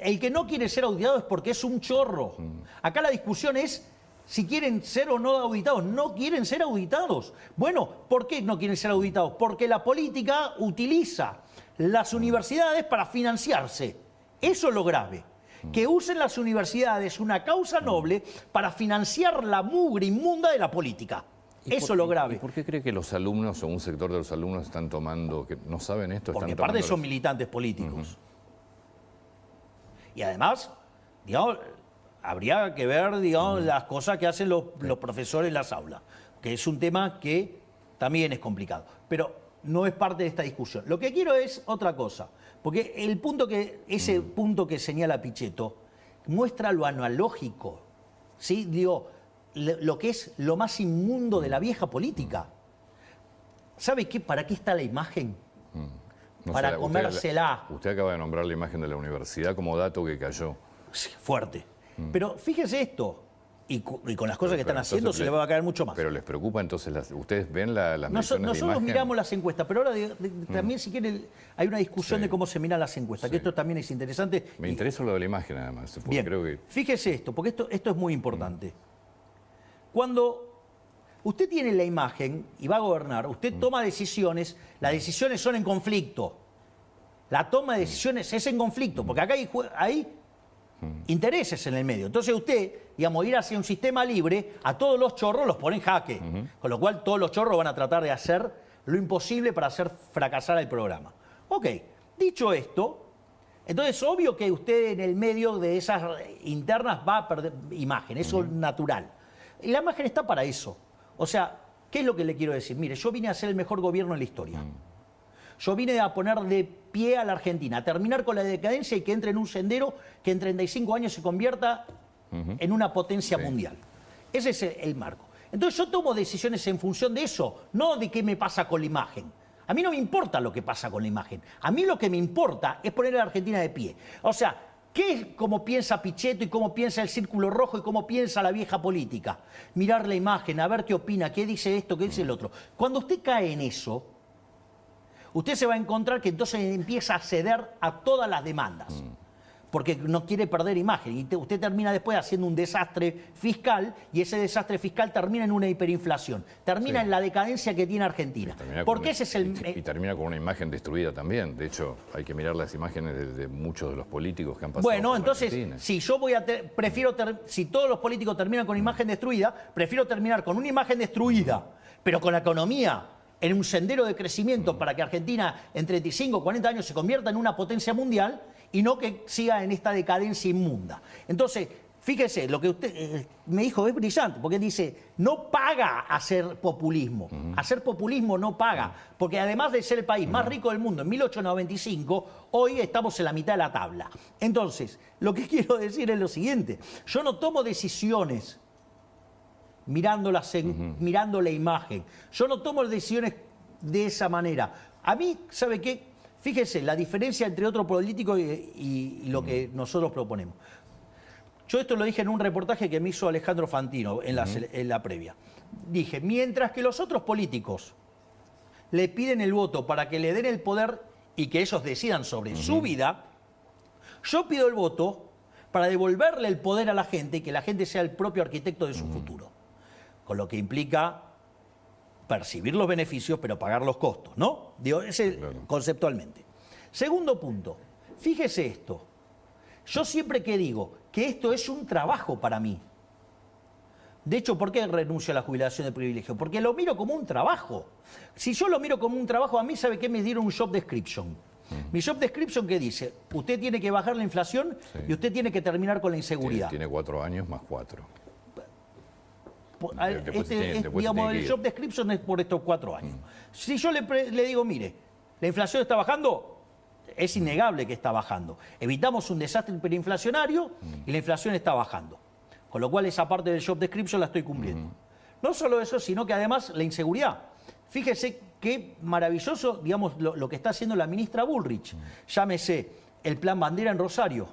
El que no quiere ser auditado es porque es un chorro. Acá la discusión es si quieren ser o no auditados. No quieren ser auditados. Bueno, ¿por qué no quieren ser auditados? Porque la política utiliza las universidades para financiarse. Eso es lo grave. Que usen las universidades una causa noble para financiar la mugre inmunda de la política. Eso es lo grave. ¿Y por qué cree que los alumnos o un sector de los alumnos están tomando, que no saben esto? Porque están aparte son militantes políticos. Y además, digamos, habría que ver, digamos, las cosas que hacen los profesores en las aulas, que es un tema que también es complicado. Pero no es parte de esta discusión. Lo que quiero es otra cosa, porque ese punto que señala Pichetto muestra lo analógico, ¿sí? Digo, lo que es lo más inmundo de la vieja política. ¿Sabe qué? ¿Para qué está la imagen? No para sé, comérsela. Usted acaba de nombrar la imagen de la universidad como dato que cayó. Sí, fuerte. Pero fíjese esto, y con las cosas que están haciendo se le va a caer mucho más. Pero les preocupa entonces, ¿ustedes ven las mediciones de Nosotros imagen? miramos las encuestas, pero ahora también si quieren hay una discusión de cómo se miran las encuestas, que esto también es interesante. Me interesa lo de la imagen además, porque Bien, creo que... fíjese esto, porque esto es muy importante. Cuando usted tiene la imagen y va a gobernar, usted toma decisiones, las decisiones son en conflicto. La toma de decisiones es en conflicto, porque acá hay intereses en el medio. Entonces usted, digamos, ir hacia un sistema libre, a todos los chorros los pone en jaque. Con lo cual todos los chorros van a tratar de hacer lo imposible para hacer fracasar el programa. Ok, dicho esto, entonces obvio que usted en el medio de esas internas va a perder imagen, eso es natural. Y la imagen está para eso. O sea, ¿qué es lo que le quiero decir? Mire, yo vine a ser el mejor gobierno en la historia. Yo vine a poner de pie a la Argentina, a terminar con la decadencia y que entre en un sendero que en 35 años se convierta en una potencia mundial. Ese es el marco. Entonces yo tomo decisiones en función de eso, no de qué me pasa con la imagen. A mí no me importa lo que pasa con la imagen. A mí lo que me importa es poner a la Argentina de pie. O sea, ¿qué es cómo piensa Pichetto y cómo piensa el Círculo Rojo y cómo piensa la vieja política? Mirar la imagen, a ver qué opina, qué dice esto, qué dice el otro. Cuando usted cae en eso, usted se va a encontrar que entonces empieza a ceder a todas las demandas, porque no quiere perder imagen. Y usted termina después haciendo un desastre fiscal, y ese desastre fiscal termina en una hiperinflación, termina en la decadencia que tiene Argentina. Porque ese es y termina con una imagen destruida también. De hecho, hay que mirar las imágenes de muchos de los políticos que han pasado. Bueno, por entonces, Argentina. si yo si todos los políticos terminan con imagen destruida, prefiero terminar con una imagen destruida, pero con la economía en un sendero de crecimiento para que Argentina en 35 o 40 años se convierta en una potencia mundial y no que siga en esta decadencia inmunda. Entonces, fíjese, lo que usted me dijo es brillante, porque él dice, no paga hacer populismo. Hacer populismo no paga, porque además de ser el país más rico del mundo en 1895, hoy estamos en la mitad de la tabla. Entonces, lo que quiero decir es lo siguiente, yo no tomo decisiones mirando la imagen. Yo no tomo decisiones de esa manera. A mí, ¿sabe qué? Fíjese, la diferencia entre otro político y lo que nosotros proponemos. Yo esto lo dije en un reportaje que me hizo Alejandro Fantino en la previa. Dije, mientras que los otros políticos le piden el voto para que le den el poder y que ellos decidan sobre su vida, yo pido el voto para devolverle el poder a la gente y que la gente sea el propio arquitecto de su futuro. Con lo que implica percibir los beneficios, pero pagar los costos, ¿no? Digo, ese conceptualmente. Segundo punto, fíjese esto. Yo siempre que digo que esto es un trabajo para mí. De hecho, ¿por qué renuncio a la jubilación de privilegio? Porque lo miro como un trabajo. Si yo lo miro como un trabajo, a mí, ¿sabe qué? Me dieron un job description. Mi job description, ¿qué dice? Usted tiene que bajar la inflación y usted tiene que terminar con la inseguridad. Tiene 4 años más 4. Digamos, el job description es por estos 4 años. Si yo le digo, mire, la inflación está bajando, es innegable que está bajando. Evitamos un desastre hiperinflacionario y la inflación está bajando. Con lo cual esa parte del job description la estoy cumpliendo. No solo eso, sino que además la inseguridad. Fíjese qué maravilloso, digamos, lo que está haciendo la ministra Bullrich. Llámese el plan Bandera en Rosario.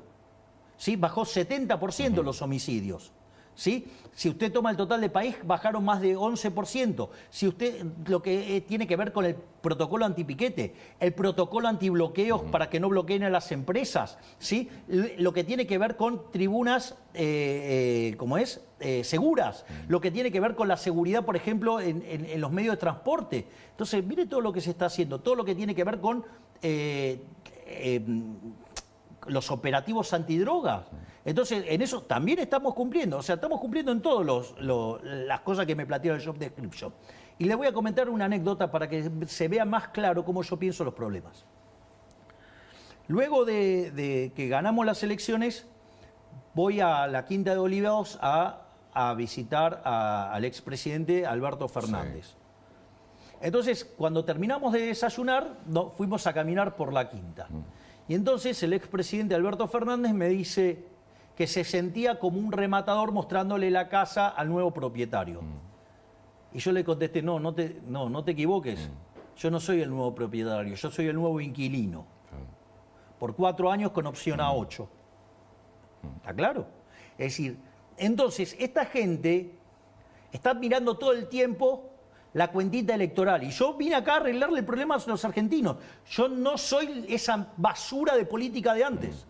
¿Sí? Bajó 70% los homicidios. ¿Sí? Si usted toma el total del país, bajaron más de 11%. Si usted, lo que tiene que ver con el protocolo antipiquete, el protocolo antibloqueos para que no bloqueen a las empresas, ¿sí? Lo que tiene que ver con tribunas, seguras, lo que tiene que ver con la seguridad, por ejemplo, en los medios de transporte. Entonces, mire todo lo que se está haciendo, todo lo que tiene que ver con los operativos antidrogas. Entonces, en eso también estamos cumpliendo. O sea, estamos cumpliendo en todas las cosas que me planteó el job description. Y le voy a comentar una anécdota para que se vea más claro cómo yo pienso los problemas. Luego de que ganamos las elecciones, voy a la Quinta de Olivos a visitar al expresidente Alberto Fernández. Sí. Entonces, cuando terminamos de desayunar, fuimos a caminar por la Quinta. Y entonces el expresidente Alberto Fernández me dice que se sentía como un rematador mostrándole la casa al nuevo propietario. Y yo le contesté, no te equivoques. Yo no soy el nuevo propietario, yo soy el nuevo inquilino. Por 4 años con opción a 8. ¿Está claro? Es decir, entonces esta gente está mirando todo el tiempo la cuentita electoral. Y yo vine acá a arreglarle el problema a los argentinos. Yo no soy esa basura de política de antes.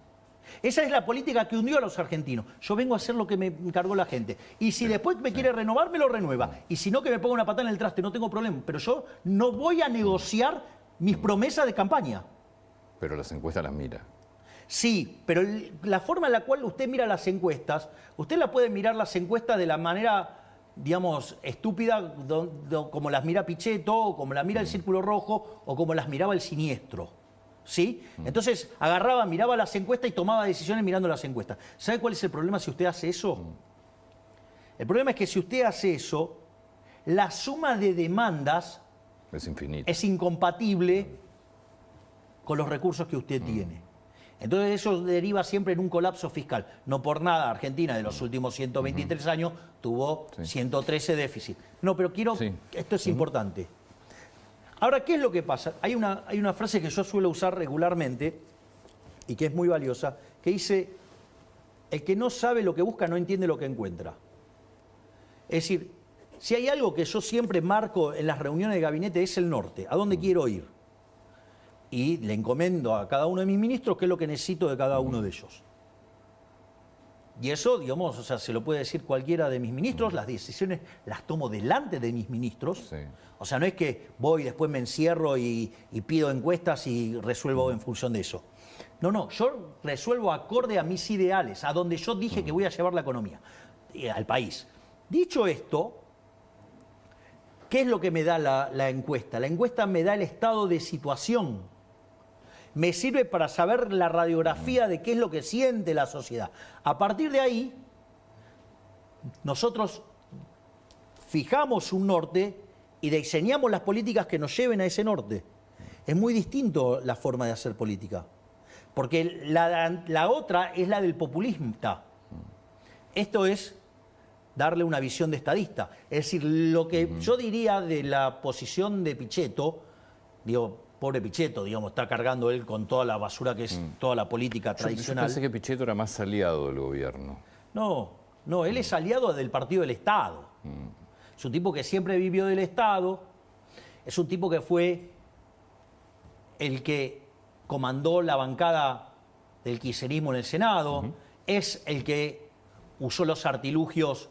Esa es la política que hundió a los argentinos. Yo vengo a hacer lo que me encargó la gente. Y si después me quiere renovar, me lo renueva. Y si no, que me ponga una patada en el traste, no tengo problema. Pero yo no voy a negociar mis promesas de campaña. Pero las encuestas las mira. Sí, pero la forma en la cual usted mira las encuestas, usted la puede mirar las encuestas de la manera, digamos, estúpida, como las mira Pichetto, o como las mira el Círculo Rojo, o como las miraba el Siniestro. ¿Sí? Entonces agarraba, miraba las encuestas y tomaba decisiones mirando las encuestas. ¿Sabe cuál es el problema si usted hace eso? El problema es que si usted hace eso, la suma de demandas es infinita. Es incompatible con los recursos que usted tiene. Entonces eso deriva siempre en un colapso fiscal. No por nada Argentina de los últimos 123 años tuvo 113 déficit. No, pero esto es importante. Ahora, ¿qué es lo que pasa? Hay una frase que yo suelo usar regularmente y que es muy valiosa, que dice, el que no sabe lo que busca no entiende lo que encuentra. Es decir, si hay algo que yo siempre marco en las reuniones de gabinete es el norte, ¿a dónde quiero ir? Y le encomiendo a cada uno de mis ministros qué es lo que necesito de cada uno de ellos. Y eso, digamos, o sea, se lo puede decir cualquiera de mis ministros, las decisiones las tomo delante de mis ministros. Sí. O sea, no es que voy, después me encierro y pido encuestas y resuelvo en función de eso. No, yo resuelvo acorde a mis ideales, a donde yo dije que voy a llevar la economía, al país. Dicho esto, ¿qué es lo que me da la encuesta? La encuesta me da el estado de situación. Me sirve para saber la radiografía de qué es lo que siente la sociedad. A partir de ahí, nosotros fijamos un norte y diseñamos las políticas que nos lleven a ese norte. Es muy distinto la forma de hacer política, porque la otra es la del populista. Esto es darle una visión de estadista. Es decir, lo que yo diría de la posición de Pichetto, digo, pobre Pichetto, digamos, está cargando él con toda la basura que es toda la política tradicional. Yo pensé que Pichetto era más aliado del gobierno. No, él es aliado del Partido del Estado. Es un tipo que siempre vivió del Estado, es un tipo que fue el que comandó la bancada del kirchnerismo en el Senado, es el que usó los artilugios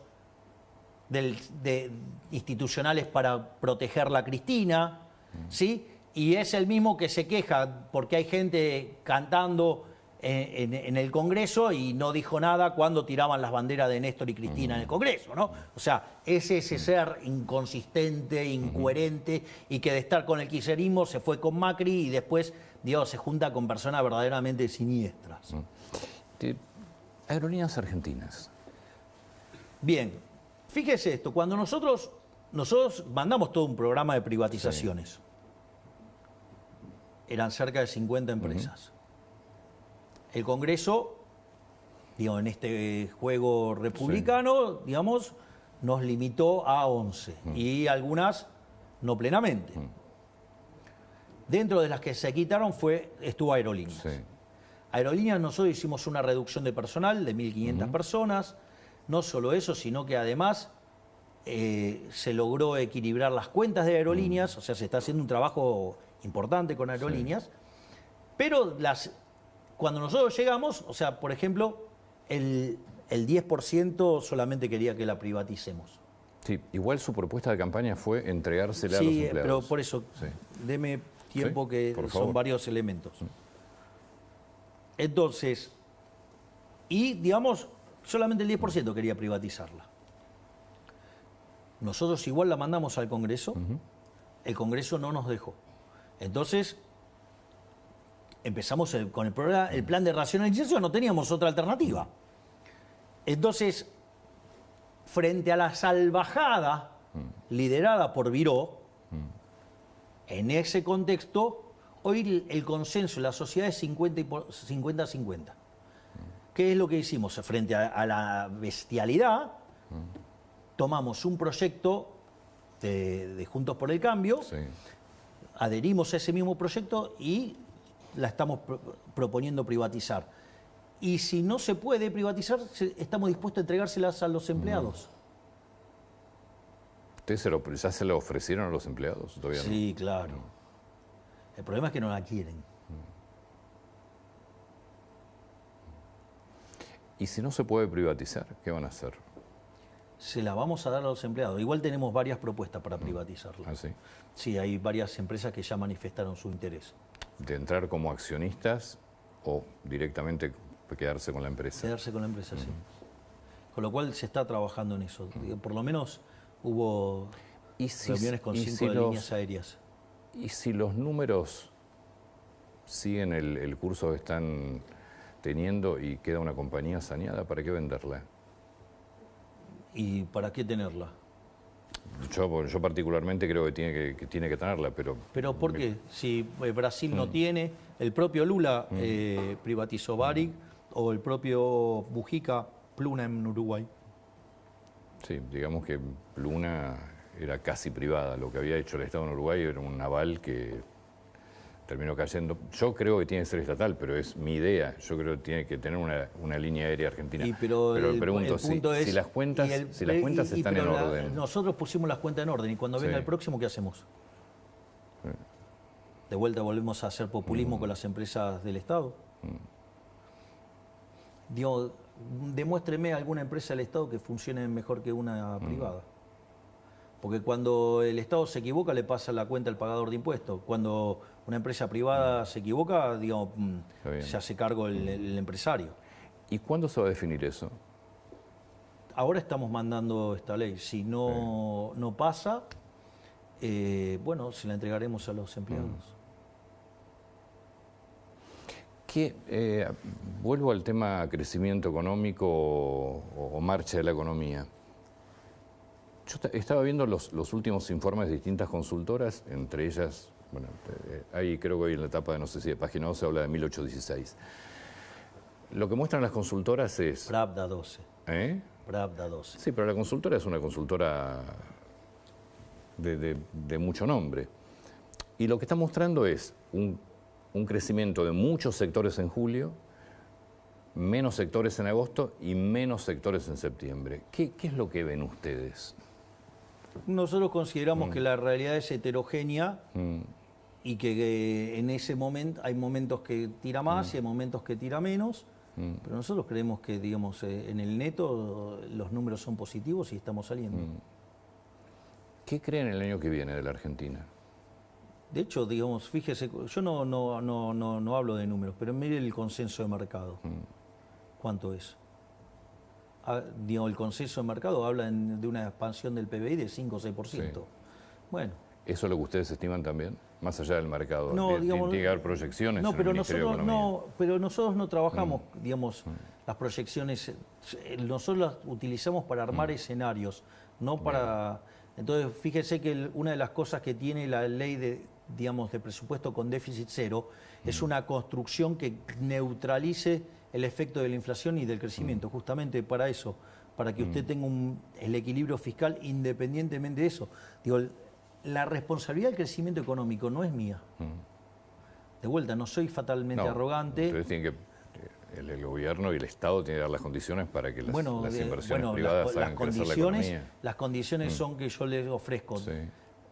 institucionales para proteger la Cristina, ¿sí? Y es el mismo que se queja porque hay gente cantando en el Congreso y no dijo nada cuando tiraban las banderas de Néstor y Cristina en el Congreso, ¿no? O sea, es ese ser inconsistente, incoherente y que de estar con el kirchnerismo se fue con Macri y después, Dios, se junta con personas verdaderamente siniestras. Aerolíneas Argentinas. Bien, fíjese esto, cuando nosotros mandamos todo un programa de privatizaciones, eran cerca de 50 empresas. El Congreso, digamos, en este juego republicano, digamos, nos limitó a 11 y algunas no plenamente. Dentro de las que se quitaron estuvo Aerolíneas. Sí. Aerolíneas, nosotros hicimos una reducción de personal de 1.500 personas. No solo eso, sino que además se logró equilibrar las cuentas de Aerolíneas, o sea, se está haciendo un trabajo importante con Aerolíneas, pero cuando nosotros llegamos, o sea, por ejemplo, el 10% solamente quería que la privaticemos. Sí, igual su propuesta de campaña fue entregársela a los Sí, empleados. pero por eso, Sí. deme tiempo, Sí, que por son favor. varios elementos. Entonces, y digamos, solamente el 10% quería privatizarla. Nosotros igual la mandamos al Congreso, el Congreso no nos dejó. Entonces, empezamos con el programa, el plan de racionalización, no teníamos otra alternativa. Entonces, frente a la salvajada liderada por Viró, en ese contexto, hoy el consenso en la sociedad es 50-50. ¿Qué es lo que hicimos? Frente a la bestialidad, tomamos un proyecto de Juntos por el Cambio, Sí. adherimos a ese mismo proyecto y la estamos proponiendo privatizar. Y si no se puede privatizar, estamos dispuestos a entregárselas a los empleados. ¿Ustedes ya se lo ofrecieron a los empleados? ¿Todavía no? Sí, claro. El problema es que no la quieren. ¿Y si no se puede privatizar, qué van a hacer? Se la vamos a dar a los empleados. Igual tenemos varias propuestas para privatizarla. ¿Ah, sí? Sí, hay varias empresas que ya manifestaron su interés. ¿De entrar como accionistas o directamente quedarse con la empresa? Quedarse con la empresa, sí. Con lo cual se está trabajando en eso. Por lo menos hubo reuniones con 5 líneas aéreas. ¿Y si los números siguen el curso que están teniendo y queda una compañía saneada, ¿para qué venderla? ¿Y para qué tenerla? Yo particularmente creo que tiene que tenerla, pero... ¿Pero por qué? Si Brasil no tiene, el propio Lula privatizó Varig o el propio Mujica, Pluna en Uruguay. Sí, digamos que Luna era casi privada. Lo que había hecho el Estado en Uruguay era un naval que terminó cayendo. Yo creo que tiene que ser estatal, pero es mi idea. Yo creo que tiene que tener una línea aérea argentina. Pero le pregunto, el punto es, si las cuentas están en orden. Nosotros pusimos las cuentas en orden y cuando venga Sí. el próximo, ¿qué hacemos? De vuelta volvemos a hacer populismo con las empresas del Estado. Digo, demuéstreme alguna empresa del Estado que funcione mejor que una privada. Porque cuando el Estado se equivoca, le pasa la cuenta al pagador de impuestos. Cuando una empresa privada se equivoca, digamos, Está bien. se hace cargo el empresario. ¿Y cuándo se va a definir eso? Ahora estamos mandando esta ley. Si no pasa, bueno, se la entregaremos a los empleados. Vuelvo al tema crecimiento económico o marcha de la economía. Yo estaba viendo los últimos informes de distintas consultoras, entre ellas, bueno, ahí creo que hoy en la etapa de, no sé si de página 12 habla de 1816. Lo que muestran las consultoras es... Pravda 12. ¿Eh? Pravda 12. Sí, pero la consultora es una consultora de mucho nombre. Y lo que está mostrando es un crecimiento de muchos sectores en julio, menos sectores en agosto y menos sectores en septiembre. ¿Qué es lo que ven ustedes? Nosotros consideramos que la realidad es heterogénea y que en ese momento hay momentos que tira más y hay momentos que tira menos, pero nosotros creemos que, digamos, en el neto los números son positivos y estamos saliendo. ¿Qué creen el año que viene de la Argentina? De hecho, digamos, fíjese, yo no hablo de números, pero mire el consenso de mercado. ¿Cuánto es? Digamos, el consenso de mercado habla de una expansión del PBI de 5 o 6%. Sí. Bueno. ¿Eso es lo que ustedes estiman también? Más allá del mercado. No, digamos, tiene que haber proyecciones no, en pero el Ministerio de Economía. pero nosotros no trabajamos, digamos, las proyecciones. Nosotros las utilizamos para armar escenarios, no para... Entonces, fíjese que una de las cosas que tiene la ley de presupuesto con déficit cero es una construcción que neutralice el efecto de la inflación y del crecimiento, justamente para eso, para que usted tenga el equilibrio fiscal independientemente de eso. Digo, la responsabilidad del crecimiento económico no es mía. De vuelta, no soy fatalmente arrogante. Ustedes tienen que, el gobierno y el Estado tienen que dar las condiciones para que las inversiones privadas hagan crecer la economía. Las condiciones son que yo les ofrezco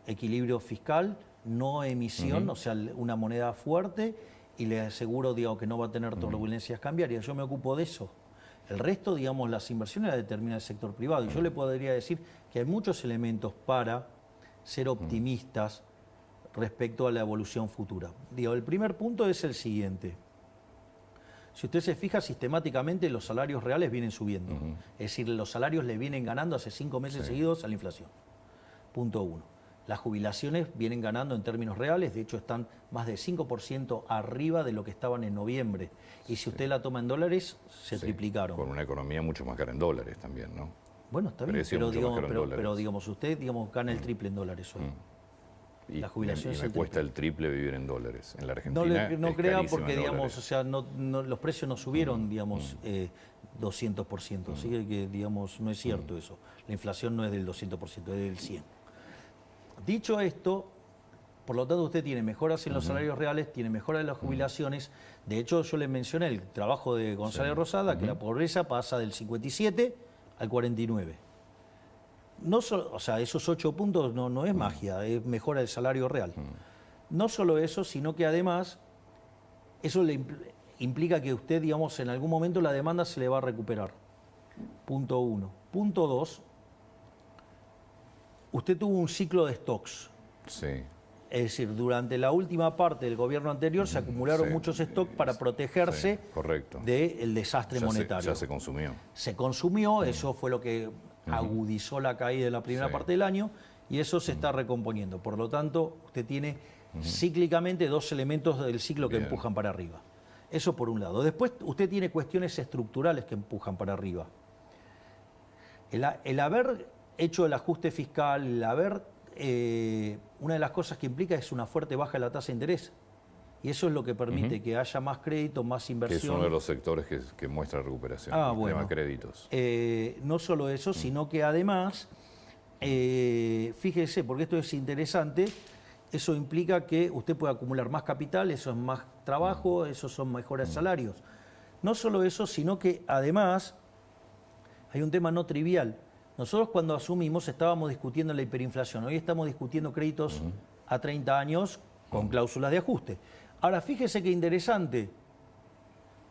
equilibrio fiscal, no emisión, o sea, una moneda fuerte, y les aseguro, que no va a tener turbulencias cambiarias. Yo me ocupo de eso. El resto, las inversiones las determina el sector privado. Y yo le podría decir que hay muchos elementos para ser optimistas respecto a la evolución futura. El primer punto es el siguiente. Si usted se fija, sistemáticamente los salarios reales vienen subiendo. Es decir, los salarios le vienen ganando hace 5 meses seguidos a la inflación. Punto 1. Las jubilaciones vienen ganando en términos reales, de hecho están más de 5% arriba de lo que estaban en noviembre. Y si usted la toma en dólares, se triplicaron. Con una economía mucho más cara en dólares también, ¿no? Bueno, está bien, pero usted gana el triple en dólares hoy. Y la jubilación me cuesta el triple vivir en dólares. En la Argentina no crea porque, los precios no subieron, 200%. Así que, no es cierto eso. La inflación no es del 200%, es del 100%. Dicho esto, por lo tanto usted tiene mejoras en los salarios reales, tiene mejoras en las jubilaciones. De hecho, yo le mencioné el trabajo de González Rosada, que la pobreza pasa del 57 al 49. No solo, esos 8 puntos no es magia, es mejora del salario real. No solo eso, sino que además eso le implica que usted, en algún momento la demanda se le va a recuperar. Punto 1. Punto 2, usted tuvo un ciclo de stocks. Sí. Es decir, durante la última parte del gobierno anterior se acumularon muchos stocks para protegerse del desastre monetario. Ya se consumió. Se consumió, eso fue lo que agudizó la caída de la primera parte del año, y eso se está recomponiendo. Por lo tanto, usted tiene cíclicamente 2 elementos del ciclo que empujan para arriba. Eso por un lado. Después usted tiene cuestiones estructurales que empujan para arriba. El haber hecho el ajuste fiscal, el haber... una de las cosas que implica es una fuerte baja de la tasa de interés. Y eso es lo que permite que haya más crédito, más inversión. Que es uno de los sectores que muestra recuperación, el tema créditos. No solo eso, sino que además, fíjese, porque esto es interesante, eso implica que usted puede acumular más capital, eso es más trabajo, eso son mejores salarios. No solo eso, sino que además hay un tema no trivial. Nosotros cuando asumimos estábamos discutiendo la hiperinflación, hoy estamos discutiendo créditos a 30 años con cláusulas de ajuste. Ahora, fíjese qué interesante,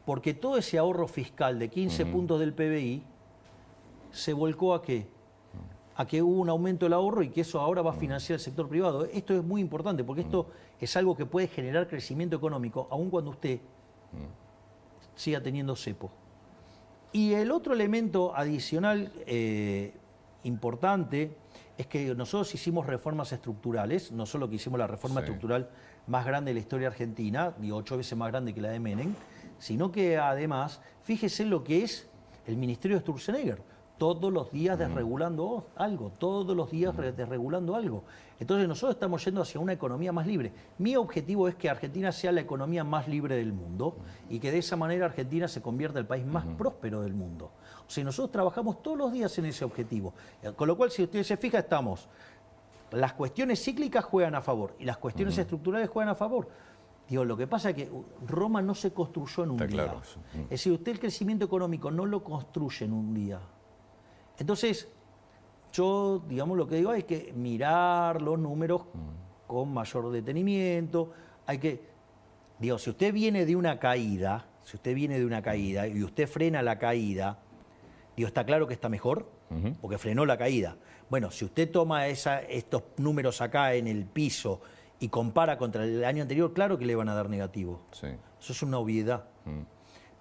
porque todo ese ahorro fiscal de 15 puntos del PBI se volcó ¿a qué? A que hubo un aumento del ahorro y que eso ahora va a financiar el sector privado. Esto es muy importante porque esto es algo que puede generar crecimiento económico, aun cuando usted siga teniendo cepo. Y el otro elemento adicional importante es que nosotros hicimos reformas estructurales, no solo que hicimos la reforma estructural más grande de la historia argentina, 8 veces más grande que la de Menem, sino que además, fíjese lo que es el Ministerio de Sturzenegger, todos los días desregulando algo, todos los días desregulando algo. Entonces nosotros estamos yendo hacia una economía más libre. Mi objetivo es que Argentina sea la economía más libre del mundo y que de esa manera Argentina se convierta en el país más próspero del mundo. O sea, nosotros trabajamos todos los días en ese objetivo. Con lo cual, si usted se fija, las cuestiones cíclicas juegan a favor y las cuestiones estructurales juegan a favor. Lo que pasa es que Roma no se construyó en un día. Claro. Es decir, usted el crecimiento económico no lo construye en un día. Entonces, yo, lo que digo, hay que mirar los números con mayor detenimiento. Hay que, si usted viene de una caída, y usted frena la caída, está claro que está mejor, porque frenó la caída. Bueno, si usted toma estos números acá en el piso y compara contra el año anterior, claro que le van a dar negativo. Sí. Eso es una obviedad.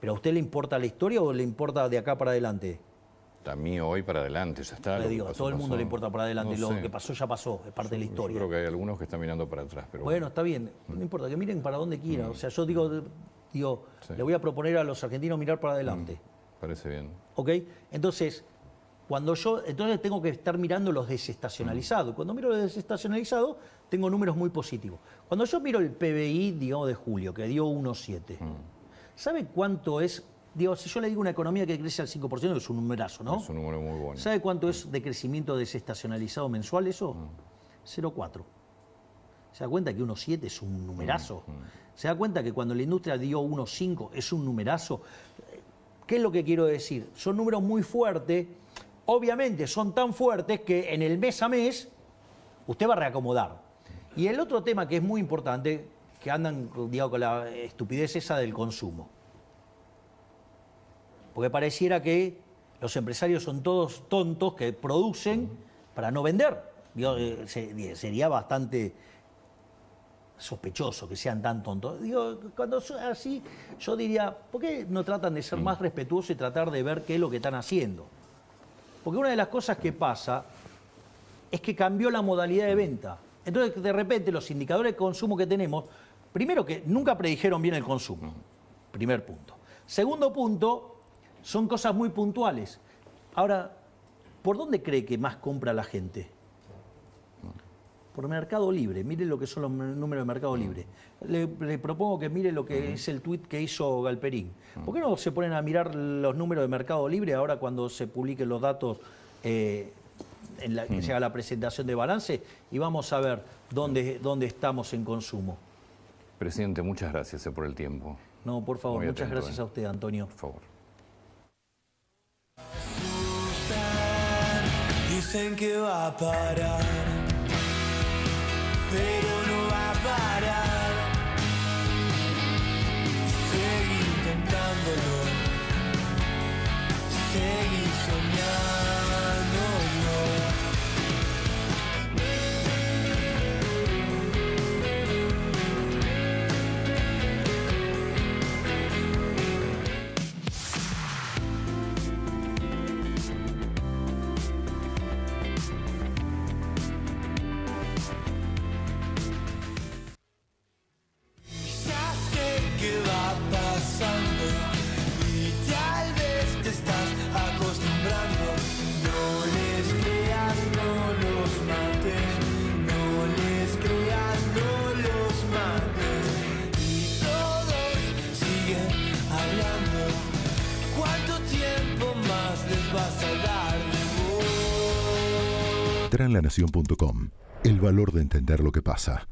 ¿Pero a usted le importa la historia o le importa de acá para adelante? A mí hoy para adelante, ya está. Le digo, a todo el mundo pasó. le importa para adelante. No Lo sé. que pasó ya pasó, es parte de la historia. Yo creo que hay algunos que están mirando para atrás, pero Bueno, está bien, no importa, que miren para donde quieran. O sea, yo digo, Sí. le voy a proponer a los argentinos mirar para adelante. parece bien. ¿Ok? Entonces, entonces tengo que estar mirando los desestacionalizados. Cuando miro los desestacionalizados, tengo números muy positivos. Cuando yo miro el PBI, digamos, de julio, que dio 1,7, ¿sabe cuánto es? Digo, si yo le digo una economía que crece al 5%, es un numerazo, ¿no? Es un número muy bueno. ¿Sabe cuánto es de crecimiento desestacionalizado mensual eso? 0,4. ¿Se da cuenta que 1,7 es un numerazo? ¿Se da cuenta que cuando la industria dio 1,5 es un numerazo? ¿Qué es lo que quiero decir? Son números muy fuertes. Obviamente son tan fuertes que en el mes a mes usted va a reacomodar. Y el otro tema que es muy importante, que andan, digamos, con la estupidez esa del consumo. Porque pareciera que los empresarios son todos tontos que producen para no vender. Digo, sería bastante sospechoso que sean tan tontos. Digo, cuando son así, yo diría, ¿por qué no tratan de ser más respetuosos y tratar de ver qué es lo que están haciendo? Porque una de las cosas que pasa es que cambió la modalidad de venta. Entonces, de repente, los indicadores de consumo que tenemos, primero que nunca predijeron bien el consumo. Primer punto. Segundo punto, son cosas muy puntuales. Ahora, ¿por dónde cree que más compra la gente? Por Mercado Libre. Mire lo que son los números de Mercado Libre. Le propongo que mire lo que es el tuit que hizo Galperín. ¿Por qué no se ponen a mirar los números de Mercado Libre ahora cuando se publiquen los datos que se haga la presentación de balance? Y vamos a ver dónde estamos en consumo. Presidente, muchas gracias por el tiempo. No, por favor, Muy muchas atento, gracias a usted, Antonio. Por favor. Dicen que va a parar, pero no va a parar. Seguí intentándolo, seguí soñándolo. Tranlanación.com. El valor de entender lo que pasa.